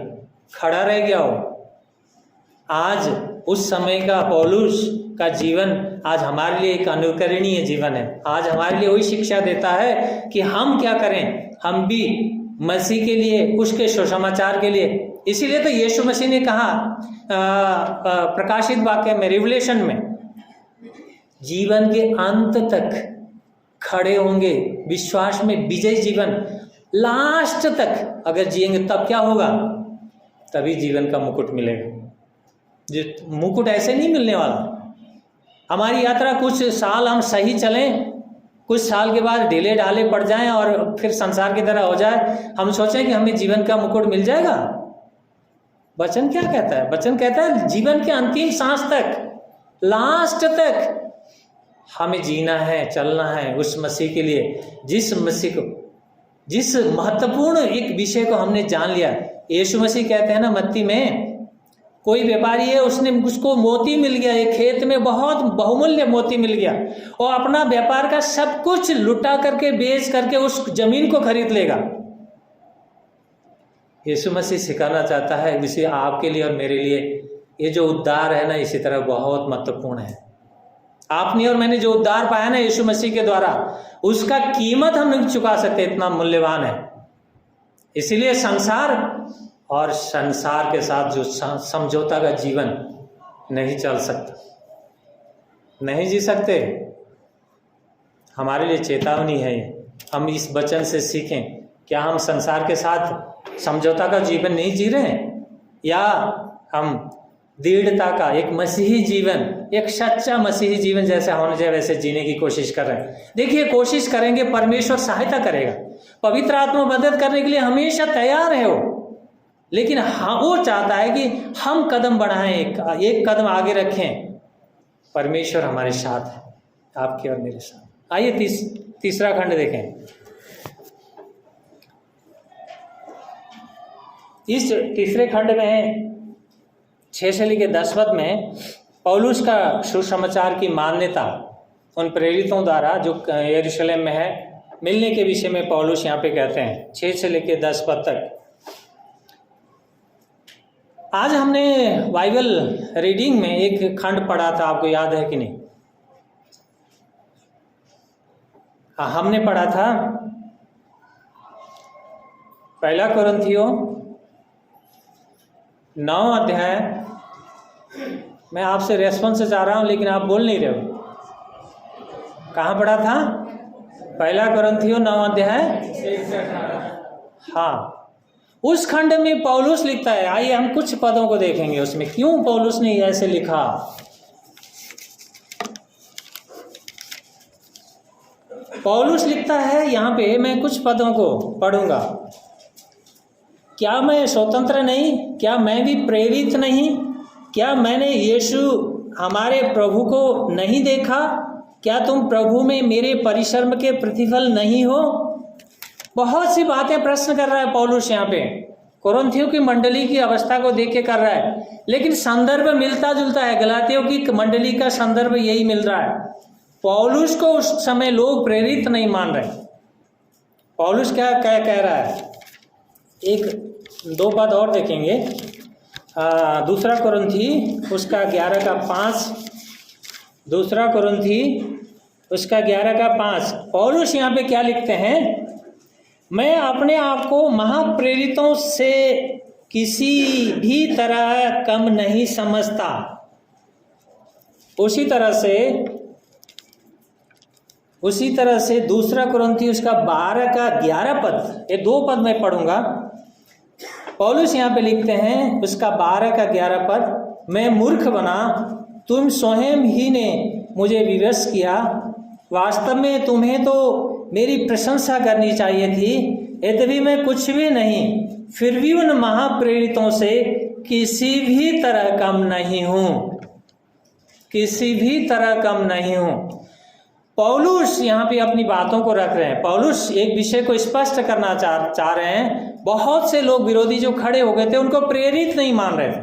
Speaker 1: खड़ा रह गया। वो आज उस समय का पौलुस का जीवन आज हमारे लिए एक अनुकरणीय जीवन है। आज हमारे लिए वही शिक्षा देता है कि हम क्या करें, हम भी मसीह के लिए, उसके सुसमाचार के लिए। इसीलिए तो यीशु मसीह ने कहा प्रकाशित वाक्य में, रिवलेशन में, जीवन के अंत तक खड़े होंगे, विश्वास में विजय जीवन लास्ट तक अगर जिएंगे तब क्या होगा? तभी जीवन का मुकुट मिलेगा। जो मुकुट ऐसे नहीं मिलने वाला। हमारी यात्रा कुछ साल हम सही चलें, कुछ साल के बाद ढीले ढाले पड़ जाएं और फिर संसार की तरह हो जाए, हम सोचें कि हमें जीवन का मुकुट मिल जाएगा। वचन क्या कहता है? वचन कहता है जीवन के अंतिम सांस तक, लास्ट तक हमें जीना है, चलना है उस मसीह के लिए, जिस मसीह को, जिस महत्वपूर्ण एक विषय को हमने जान लिया। यीशु मसीह कहते हैं ना मत्ती में, कोई व्यापारी है, उसको मोती मिल गया, एक खेत में बहुत बहुमूल्य मोती मिल गया, और अपना व्यापार का सब कुछ लुटा करके, बेच करके उस जमीन को खरीद लेगा। यीशु मसीह सिखाना चाहता है, इसे आपके लिए और मेरे लिए ये जो उद्धार है ना, इसी तरह बहुत महत्वपूर्ण है। आपने और मैंने जो उद्धार पाया ना यीशु मसीह के द्वारा, उसका कीमत हम नहीं चुका सकते, इतना मूल्यवान है। इसीलिए संसार और संसार के साथ जो समझौता का जीवन नहीं चल सकता, नहीं जी सकते। हमारे लिए चेतावनी है ये। हम इस वचन से सीखें, क्या हम संसार के साथ समझौता का जीवन नहीं जी रहे हैं, या हम दृढ़ता का एक मसीही जीवन, एक सच्चा मसीही जीवन जैसा होना चाहिए वैसे जीने की कोशिश कर रहे हैं। देखिए, कोशिश करेंगे, परमेश्वर सहायता करेगा, पवित्र आत्मा मदद करने के लिए हमेशा तैयार है वो। लेकिन हाँ, वो चाहता है कि हम कदम बढ़ाएं, एक कदम आगे रखें। परमेश्वर हमारे साथ है, आपके और मेरे साथ। आइए तीसरा खंड देखें। इस तीसरे खंड में 6 से लेकर 10 पद में पौलुस का सुसमाचार की मान्यता उन प्रेरितों द्वारा जो यरूशलेम में है मिलने के विषय में पौलुस यहाँ पे कहते हैं 6 से लेकर 10 पद तक। आज हमने बाइबल रीडिंग में एक खंड पढ़ा था, आपको याद है कि नहीं? हमने पढ़ा था 1 कुरिन्थियों 9 अध्याय। मैं आपसे रेस्पॉन्स चाह रहा हूं लेकिन आप बोल नहीं रहे हो। कहाँ पढ़ा था? 1 कुरिन्थियों 9 अध्याय। हाँ, उस खंड में पौलुस लिखता है। आइए हम कुछ पदों को देखेंगे उसमें क्यों पौलुस ने ऐसे लिखा। पौलुस लिखता है यहाँ पे, मैं कुछ पदों को पढ़ूंगा। क्या मैं स्वतंत्र नहीं? क्या मैं भी प्रेरित नहीं? क्या मैंने यीशु हमारे प्रभु को नहीं देखा? क्या तुम प्रभु में मेरे परिश्रम के प्रतिफल नहीं हो? बहुत सी बातें प्रश्न कर रहा है पौलुस यहाँ पे। कुरिन्थियों की मंडली की अवस्था को देख के कर रहा है, लेकिन संदर्भ मिलता जुलता है। गलातियों की मंडली का संदर्भ यही मिल रहा है। पौलुस को उस समय लोग प्रेरित नहीं मान रहे। पौलुस क्या कह रहा है? 1-2 पद और देखेंगे। 2 कुरिन्थी उसका 11 का 5। 2 कुरिन्थी उसका 11 का 5। पौलुस यहाँ पे क्या लिखते हैं? मैं अपने आप को महाप्रेरितों से किसी भी तरह कम नहीं समझता। उसी तरह से 2 कुरिन्थी उसका 12 का 11 पद, ये 2 पद मैं पढ़ूंगा। पौलुस यहाँ पे लिखते हैं उसका 12 का 11 पद, मैं मूर्ख बना, तुम स्वयं ही ने मुझे विवश किया। वास्तव में तुम्हें तो मेरी प्रशंसा करनी चाहिए थी। यद्यपि मैं कुछ भी नहीं, फिर भी उन महाप्रेरितों से किसी भी तरह कम नहीं हूँ। किसी भी तरह कम नहीं हूँ। पौलुस यहाँ पे अपनी बातों को रख रहे हैं। पौलुस एक विषय को स्पष्ट करना चाह रहे हैं। बहुत से लोग विरोधी जो खड़े हो गए थे उनको प्रेरित नहीं मान रहे थे,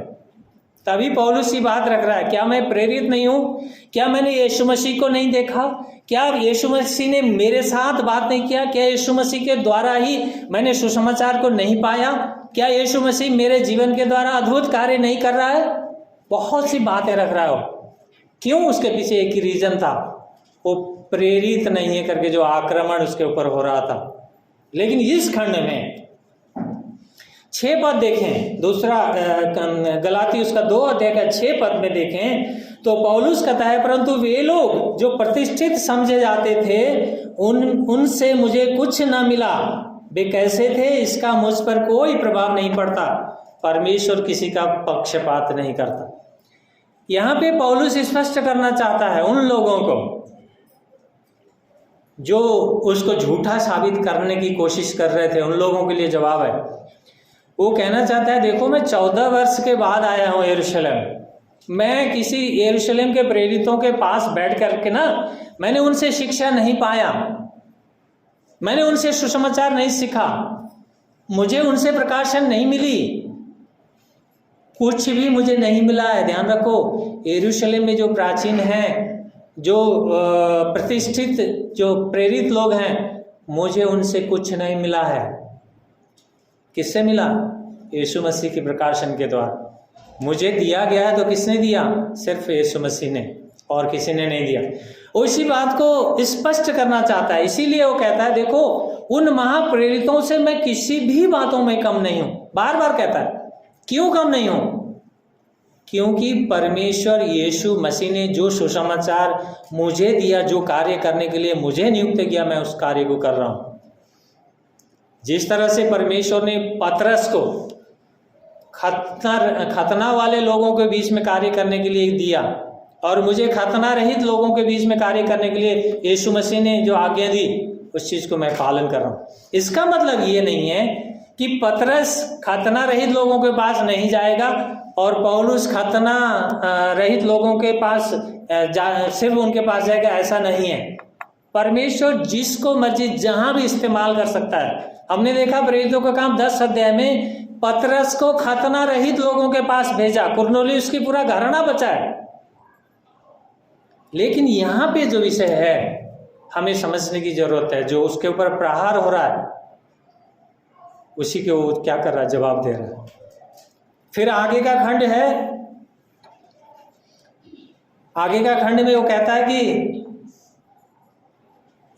Speaker 1: तभी पौलुस ये बात रख रहा है। क्या मैं प्रेरित नहीं हूँ? क्या मैंने यीशु मसीह को नहीं देखा? क्या यीशु मसीह ने मेरे साथ बात नहीं किया? क्या यीशु मसीह के द्वारा ही मैंने सुसमाचार को नहीं पाया? क्या यीशु मसीह मेरे जीवन के द्वारा अद्भुत कार्य नहीं कर रहा है? बहुत सी बातें रख रहा हो। क्यों? उसके पीछे एक ही रीजन था, वो प्रेरित नहीं है करके जो आक्रमण उसके ऊपर हो रहा था। लेकिन इस खंड में 6 पद देखें, गलाती उसका 2 अध्याय का 6 पद में देखें तो पौलुस कहता है, परंतु वे लोग जो प्रतिष्ठित समझे जाते थे उनसे मुझे कुछ न मिला। वे कैसे थे इसका मुझ पर कोई प्रभाव नहीं पड़ता। परमेश्वर किसी का पक्षपात नहीं करता। यहाँ पे पौलुस स्पष्ट करना चाहता है उन लोगों को जो उसको झूठा साबित करने की कोशिश कर रहे थे, उन लोगों के लिए जवाब है। वो कहना चाहता है, देखो मैं 14 वर्ष के बाद आया हूँ यरूशलेम। मैं किसी यरूशलेम के प्रेरितों के पास बैठ करके ना, मैंने उनसे शिक्षा नहीं पाया, मैंने उनसे सुसमाचार नहीं सीखा, मुझे उनसे प्रकाशन नहीं मिली, कुछ भी मुझे नहीं मिला है। ध्यान रखो, यरूशलेम में जो प्राचीन हैं, जो प्रतिष्ठित जो प्रेरित लोग हैं, मुझे उनसे कुछ नहीं मिला है। किससे मिला? यीशु मसीह के प्रकाशन के द्वारा मुझे दिया गया है। तो किसने दिया? सिर्फ यीशु मसीह ने, और किसी ने नहीं दिया। उसी बात को स्पष्ट करना चाहता है। इसीलिए वो कहता है, देखो उन महाप्रेरितों से मैं किसी भी बातों में कम नहीं हूं। बार बार कहता है, क्यों कम नहीं हूं? क्योंकि परमेश्वर यीशु मसीह ने जो सुसमाचार मुझे दिया, जो कार्य करने के लिए मुझे नियुक्त किया, मैं उस कार्य को कर रहा हूं। जिस तरह से परमेश्वर ने पतरस को खतना वाले लोगों के बीच में कार्य करने के लिए दिया, और मुझे खतना रहित लोगों के बीच में कार्य करने के लिए यीशु मसीह ने जो आज्ञा दी, उस चीज को मैं पालन कर रहा हूँ। इसका मतलब ये नहीं है कि पतरस खतना रहित लोगों के पास नहीं जाएगा और पौलुस खतना रहित लोगों के पास सिर्फ उनके पास जाएगा, ऐसा नहीं है। परमेश्वर जिसको मर्जी जहां भी इस्तेमाल कर सकता है। हमने देखा प्रेरितों का काम 10 अध्याय में पतरस को खतना रहित लोगों के पास भेजा। कुरनेलियुस की पूरा घराना बचा है। लेकिन यहाँ पे जो विषय है हमें समझने की जरूरत है, जो उसके ऊपर प्रहार हो रहा है उसी के वो क्या कर रहा है, जवाब दे रहा है। फिर आगे का खंड है, आगे का खंड में वो कहता है कि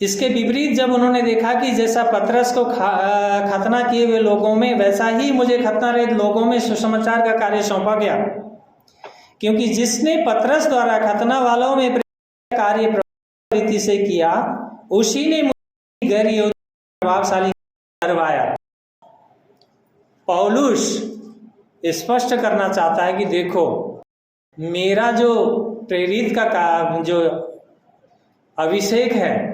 Speaker 1: इसके विपरीत जब उन्होंने देखा कि जैसा पतरस को खतना किए हुए लोगों में वैसा ही मुझे खतना रहित लोगों में सुसमाचार का कार्य सौंपा गया, क्योंकि जिसने पतरस द्वारा खतना वालों में कार्य प्रवृत्ति से किया उसी ने मुझे गैर यहूदी प्रभावशाली करवाया। पौलुस स्पष्ट करना चाहता है कि देखो, मेरा जो प्रेरित का जो अभिषेक है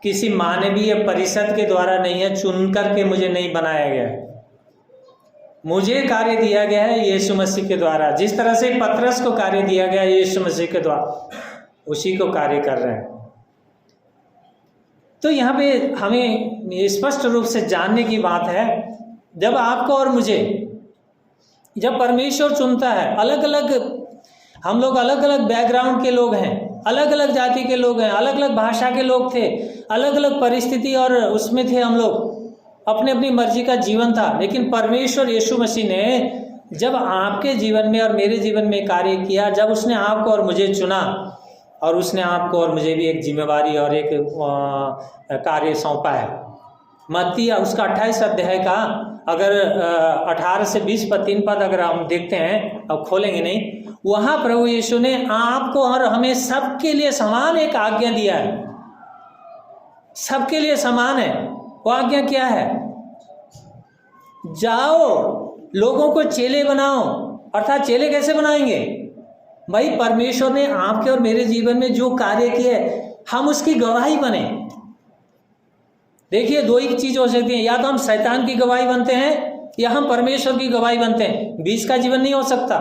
Speaker 1: किसी मानवीय परिषद के द्वारा नहीं है, चुन करके मुझे नहीं बनाया गया, मुझे कार्य दिया गया है यीशु मसीह के द्वारा। जिस तरह से पतरस को कार्य दिया गया यीशु मसीह के द्वारा, उसी को कार्य कर रहे हैं। तो यहाँ पे हमें स्पष्ट रूप से जानने की बात है, जब आपको और मुझे, जब परमेश्वर चुनता है, अलग अलग हम लोग अलग अलग बैकग्राउंड के लोग हैं, अलग अलग जाति के लोग हैं, अलग अलग भाषा के लोग थे, अलग अलग परिस्थिति और उसमें थे हम लोग, अपनी अपनी मर्जी का जीवन था। लेकिन परमेश्वर यीशु मसीह ने जब आपके जीवन में और मेरे जीवन में कार्य किया, जब उसने आपको और मुझे चुना और उसने आपको और मुझे भी एक जिम्मेवारी और एक कार्य सौंपा है। मत्ती उसका 28 अध्याय का अगर 18 से 20 पद 3 पद अगर हम देखते हैं, अब खोलेंगे नहीं, वहाँ प्रभु यीशु ने आपको और हमें सबके लिए समान एक आज्ञा दिया है, सबके लिए समान है। वो आज्ञा क्या है? जाओ लोगों को चेले बनाओ। अर्थात चेले कैसे बनाएंगे भाई? परमेश्वर ने आपके और मेरे जीवन में जो कार्य किए हम उसकी गवाही बने। देखिए, दो ही चीज हो सकती है, या तो हम शैतान की गवाही बनते हैं या हम परमेश्वर की गवाही बनते हैं। बीच का जीवन नहीं हो सकता।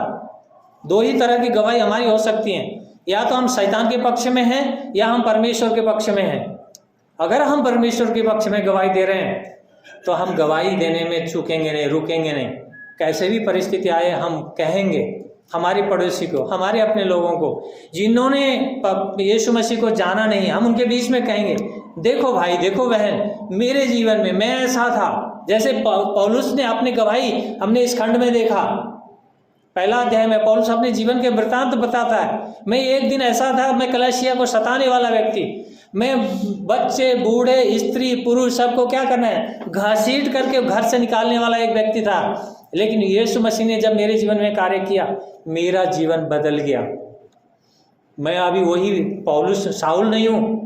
Speaker 1: दो ही तरह की गवाही हमारी हो सकती है, या तो हम शैतान के पक्ष में हैं या हम परमेश्वर के पक्ष में हैं। अगर हम परमेश्वर के पक्ष में गवाही दे रहे हैं तो हम गवाही देने में चूकेंगे नहीं, रुकेंगे नहीं। कैसे भी परिस्थिति आए हम कहेंगे हमारे पड़ोसी को, हमारे अपने लोगों को जिन्होंने यीशु मसीह को जाना नहीं, हम उनके बीच में कहेंगे, देखो भाई, देखो बहन, मेरे जीवन में मैं ऐसा था। जैसे पौलुस ने अपनी गवाही हमने इस खंड में देखा, पहला अध्याय में पौलुस अपने जीवन के वृतांत बताता है। मैं एक दिन ऐसा था, मैं कलीसिया को सताने वाला व्यक्ति, मैं बच्चे, बूढ़े, स्त्री, पुरुष सबको क्या करना है, घसीट करके घर से निकालने वाला एक व्यक्ति था। लेकिन यीशु मसीह ने जब मेरे जीवन में कार्य किया, मेरा जीवन बदल गया। मैं अभी वही पौलुस, साउल नहीं हूँ।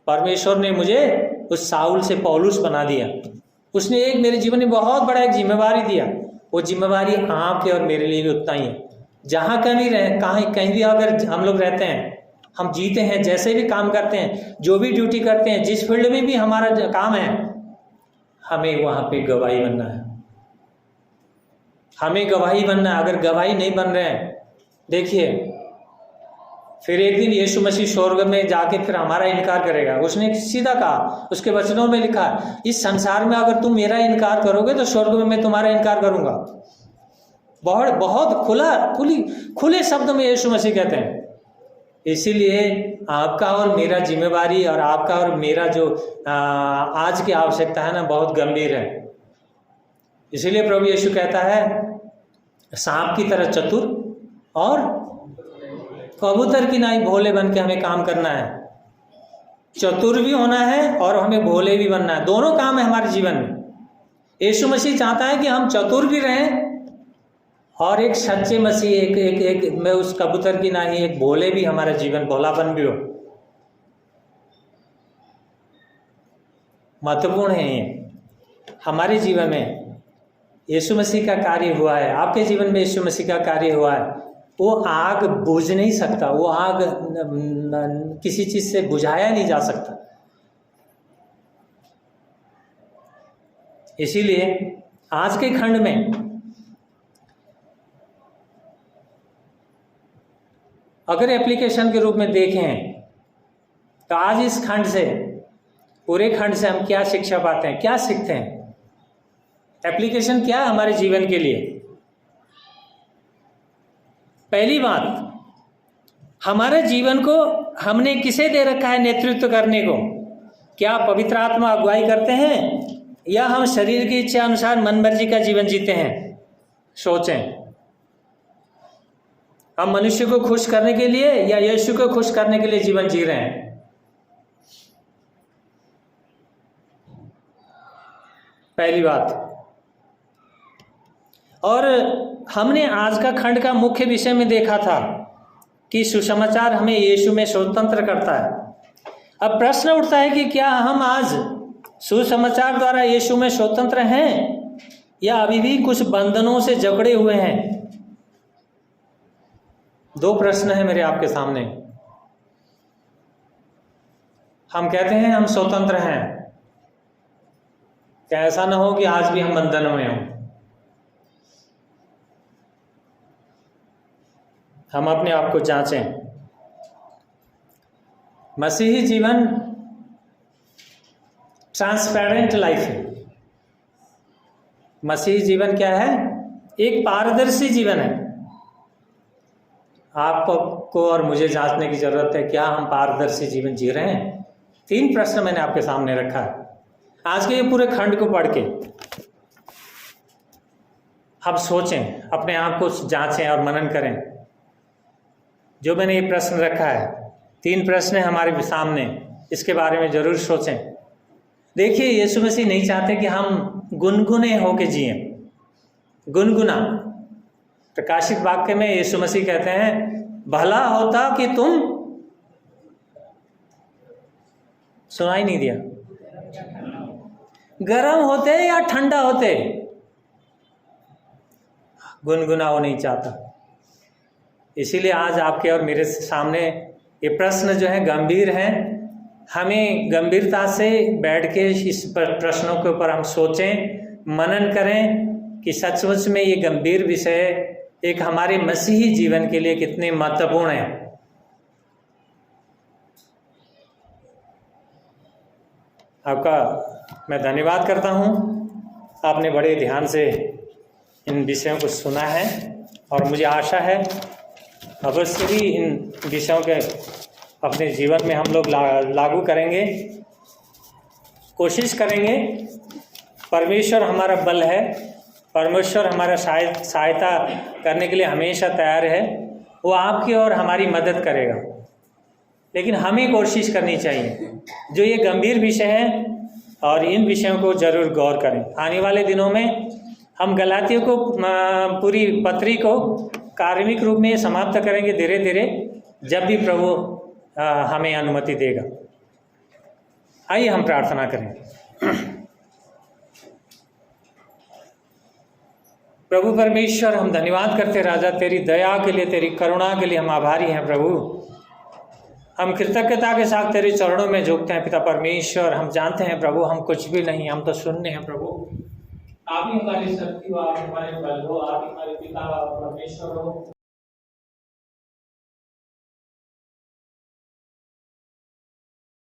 Speaker 1: परमेश्वर ने मुझे उस साउल से पौलुस बना दिया। उसने एक मेरे जीवन में बहुत बड़ा एक जिम्मेवारी दिया। वो जिम्मेवारी आपके और मेरे लिए भी उतना ही है। जहाँ कहीं रहे, कहीं भी अगर हम लोग रहते हैं, हम जीते हैं, जैसे भी काम करते हैं, जो भी ड्यूटी करते हैं, जिस फील्ड में भी हमारा काम है, हमें वहाँ पे गवाही बनना है। हमें गवाही बनना है। अगर गवाही नहीं बन रहे हैं, देखिए, फिर एक दिन यीशु मसीह स्वर्ग में जाके फिर हमारा इनकार करेगा। उसने सीधा कहा, उसके वचनों में लिखा, इस संसार में अगर तुम मेरा इनकार करोगे तो स्वर्ग में मैं तुम्हारा इनकार करूंगा। बहुत खुले शब्द में यीशु मसीह कहते हैं। इसीलिए आपका और मेरा जिम्मेवारी और आपका और मेरा जो आज की आवश्यकता है ना, बहुत गंभीर है। इसीलिए प्रभु यीशु कहता है, सांप की तरह चतुर और कबूतर की नाई भोले बन के हमें काम करना है। चतुर भी होना है और हमें भोले भी बनना है। दोनों काम है हमारे जीवन में। यीशु मसीह चाहता है कि हम चतुर भी रहें और एक सच्चे मसीह, एक मैं उस कबूतर की नाई, एक भोले भी हमारा जीवन, भोलापन भी हो। महत्वपूर्ण है ये हमारे जीवन में। यीशु मसीह का कार्य हुआ है, आपके जीवन में यीशु मसीह का कार्य हुआ है। वो आग बुझ नहीं सकता, वो आग किसी चीज से बुझाया नहीं जा सकता। इसीलिए आज के खंड में अगर एप्लीकेशन के रूप में देखें तो आज इस खंड से, पूरे खंड से हम क्या शिक्षा पाते हैं, क्या सीखते हैं? एप्लीकेशन क्या है हमारे जीवन के लिए? पहली बात, हमारे जीवन को हमने किसे दे रखा है नेतृत्व करने को? क्या पवित्र आत्मा अगुवाई करते हैं या हम शरीर की इच्छा अनुसार मन मर्जी का जीवन जीते हैं? सोचें, हम मनुष्य को खुश करने के लिए या यीशु को खुश करने के लिए जीवन जी रहे हैं? पहली बात। और हमने आज का खंड का मुख्य विषय में देखा था कि सुसमाचार हमें यीशु में स्वतंत्र करता है। अब प्रश्न उठता है कि क्या हम आज सुसमाचार द्वारा यीशु में स्वतंत्र हैं या अभी भी कुछ बंधनों से जकड़े हुए हैं? दो प्रश्न है मेरे आपके सामने। हम कहते हैं हम स्वतंत्र हैं, क्या ऐसा ना हो कि आज भी हम बंधनों में हों? हम अपने आप को जांचें। मसीही जीवन ट्रांसपेरेंट लाइफ है। मसीही जीवन क्या है? एक पारदर्शी जीवन है। आपको और मुझे जांचने की जरूरत है, क्या हम पारदर्शी जीवन जी रहे हैं? 3 प्रश्न मैंने आपके सामने रखा है। आज के ये पूरे खंड को पढ़ के हम सोचें, अपने आप को जांचें और मनन करें। जो मैंने ये प्रश्न रखा है, 3 प्रश्न है हमारे सामने, इसके बारे में जरूर सोचें। देखिए, यीशु मसीह नहीं चाहते कि हम गुनगुने होके जिए। गुनगुना, प्रकाशित वाक्य में यीशु मसीह कहते हैं, भला होता कि तुम, सुनाई नहीं दिया, गर्म होते या ठंडा होते। गुनगुना वो नहीं चाहता। इसीलिए आज आपके और मेरे सामने ये प्रश्न जो है गंभीर हैं। हमें गंभीरता से बैठ के इस प्रश्नों के ऊपर हम सोचें, मनन करें कि सचमुच में ये गंभीर विषय एक हमारे मसीही जीवन के लिए कितने महत्वपूर्ण है। आपका मैं धन्यवाद करता हूँ, आपने बड़े ध्यान से इन विषयों को सुना है और मुझे आशा है अवश्य ही इन विषयों के अपने जीवन में हम लोग लागू करेंगे, कोशिश करेंगे। परमेश्वर हमारा बल है, परमेश्वर हमारा सहायता करने के लिए हमेशा तैयार है। वो आपकी और हमारी मदद करेगा, लेकिन हमें कोशिश करनी चाहिए। जो ये गंभीर विषय हैं और इन विषयों को जरूर गौर करें। आने वाले दिनों में हम गलातियों को पूरी पत्री को कार्मिक रूप में समाप्त करेंगे धीरे धीरे, जब भी प्रभु हमें अनुमति देगा। आइए हम प्रार्थना करें। प्रभु परमेश्वर, हम धन्यवाद करते राजा, तेरी दया के लिए, तेरी करुणा के लिए हम आभारी हैं प्रभु। हम कृतज्ञता के साथ तेरे चरणों में झुकते हैं पिता परमेश्वर। हम जानते हैं प्रभु हम कुछ भी नहीं, हम तो शून्य हैं प्रभु। आप ही हमारी शक्ति हो, आप हमारे बल हो, आप हमारे पिता परमेश्वर हो।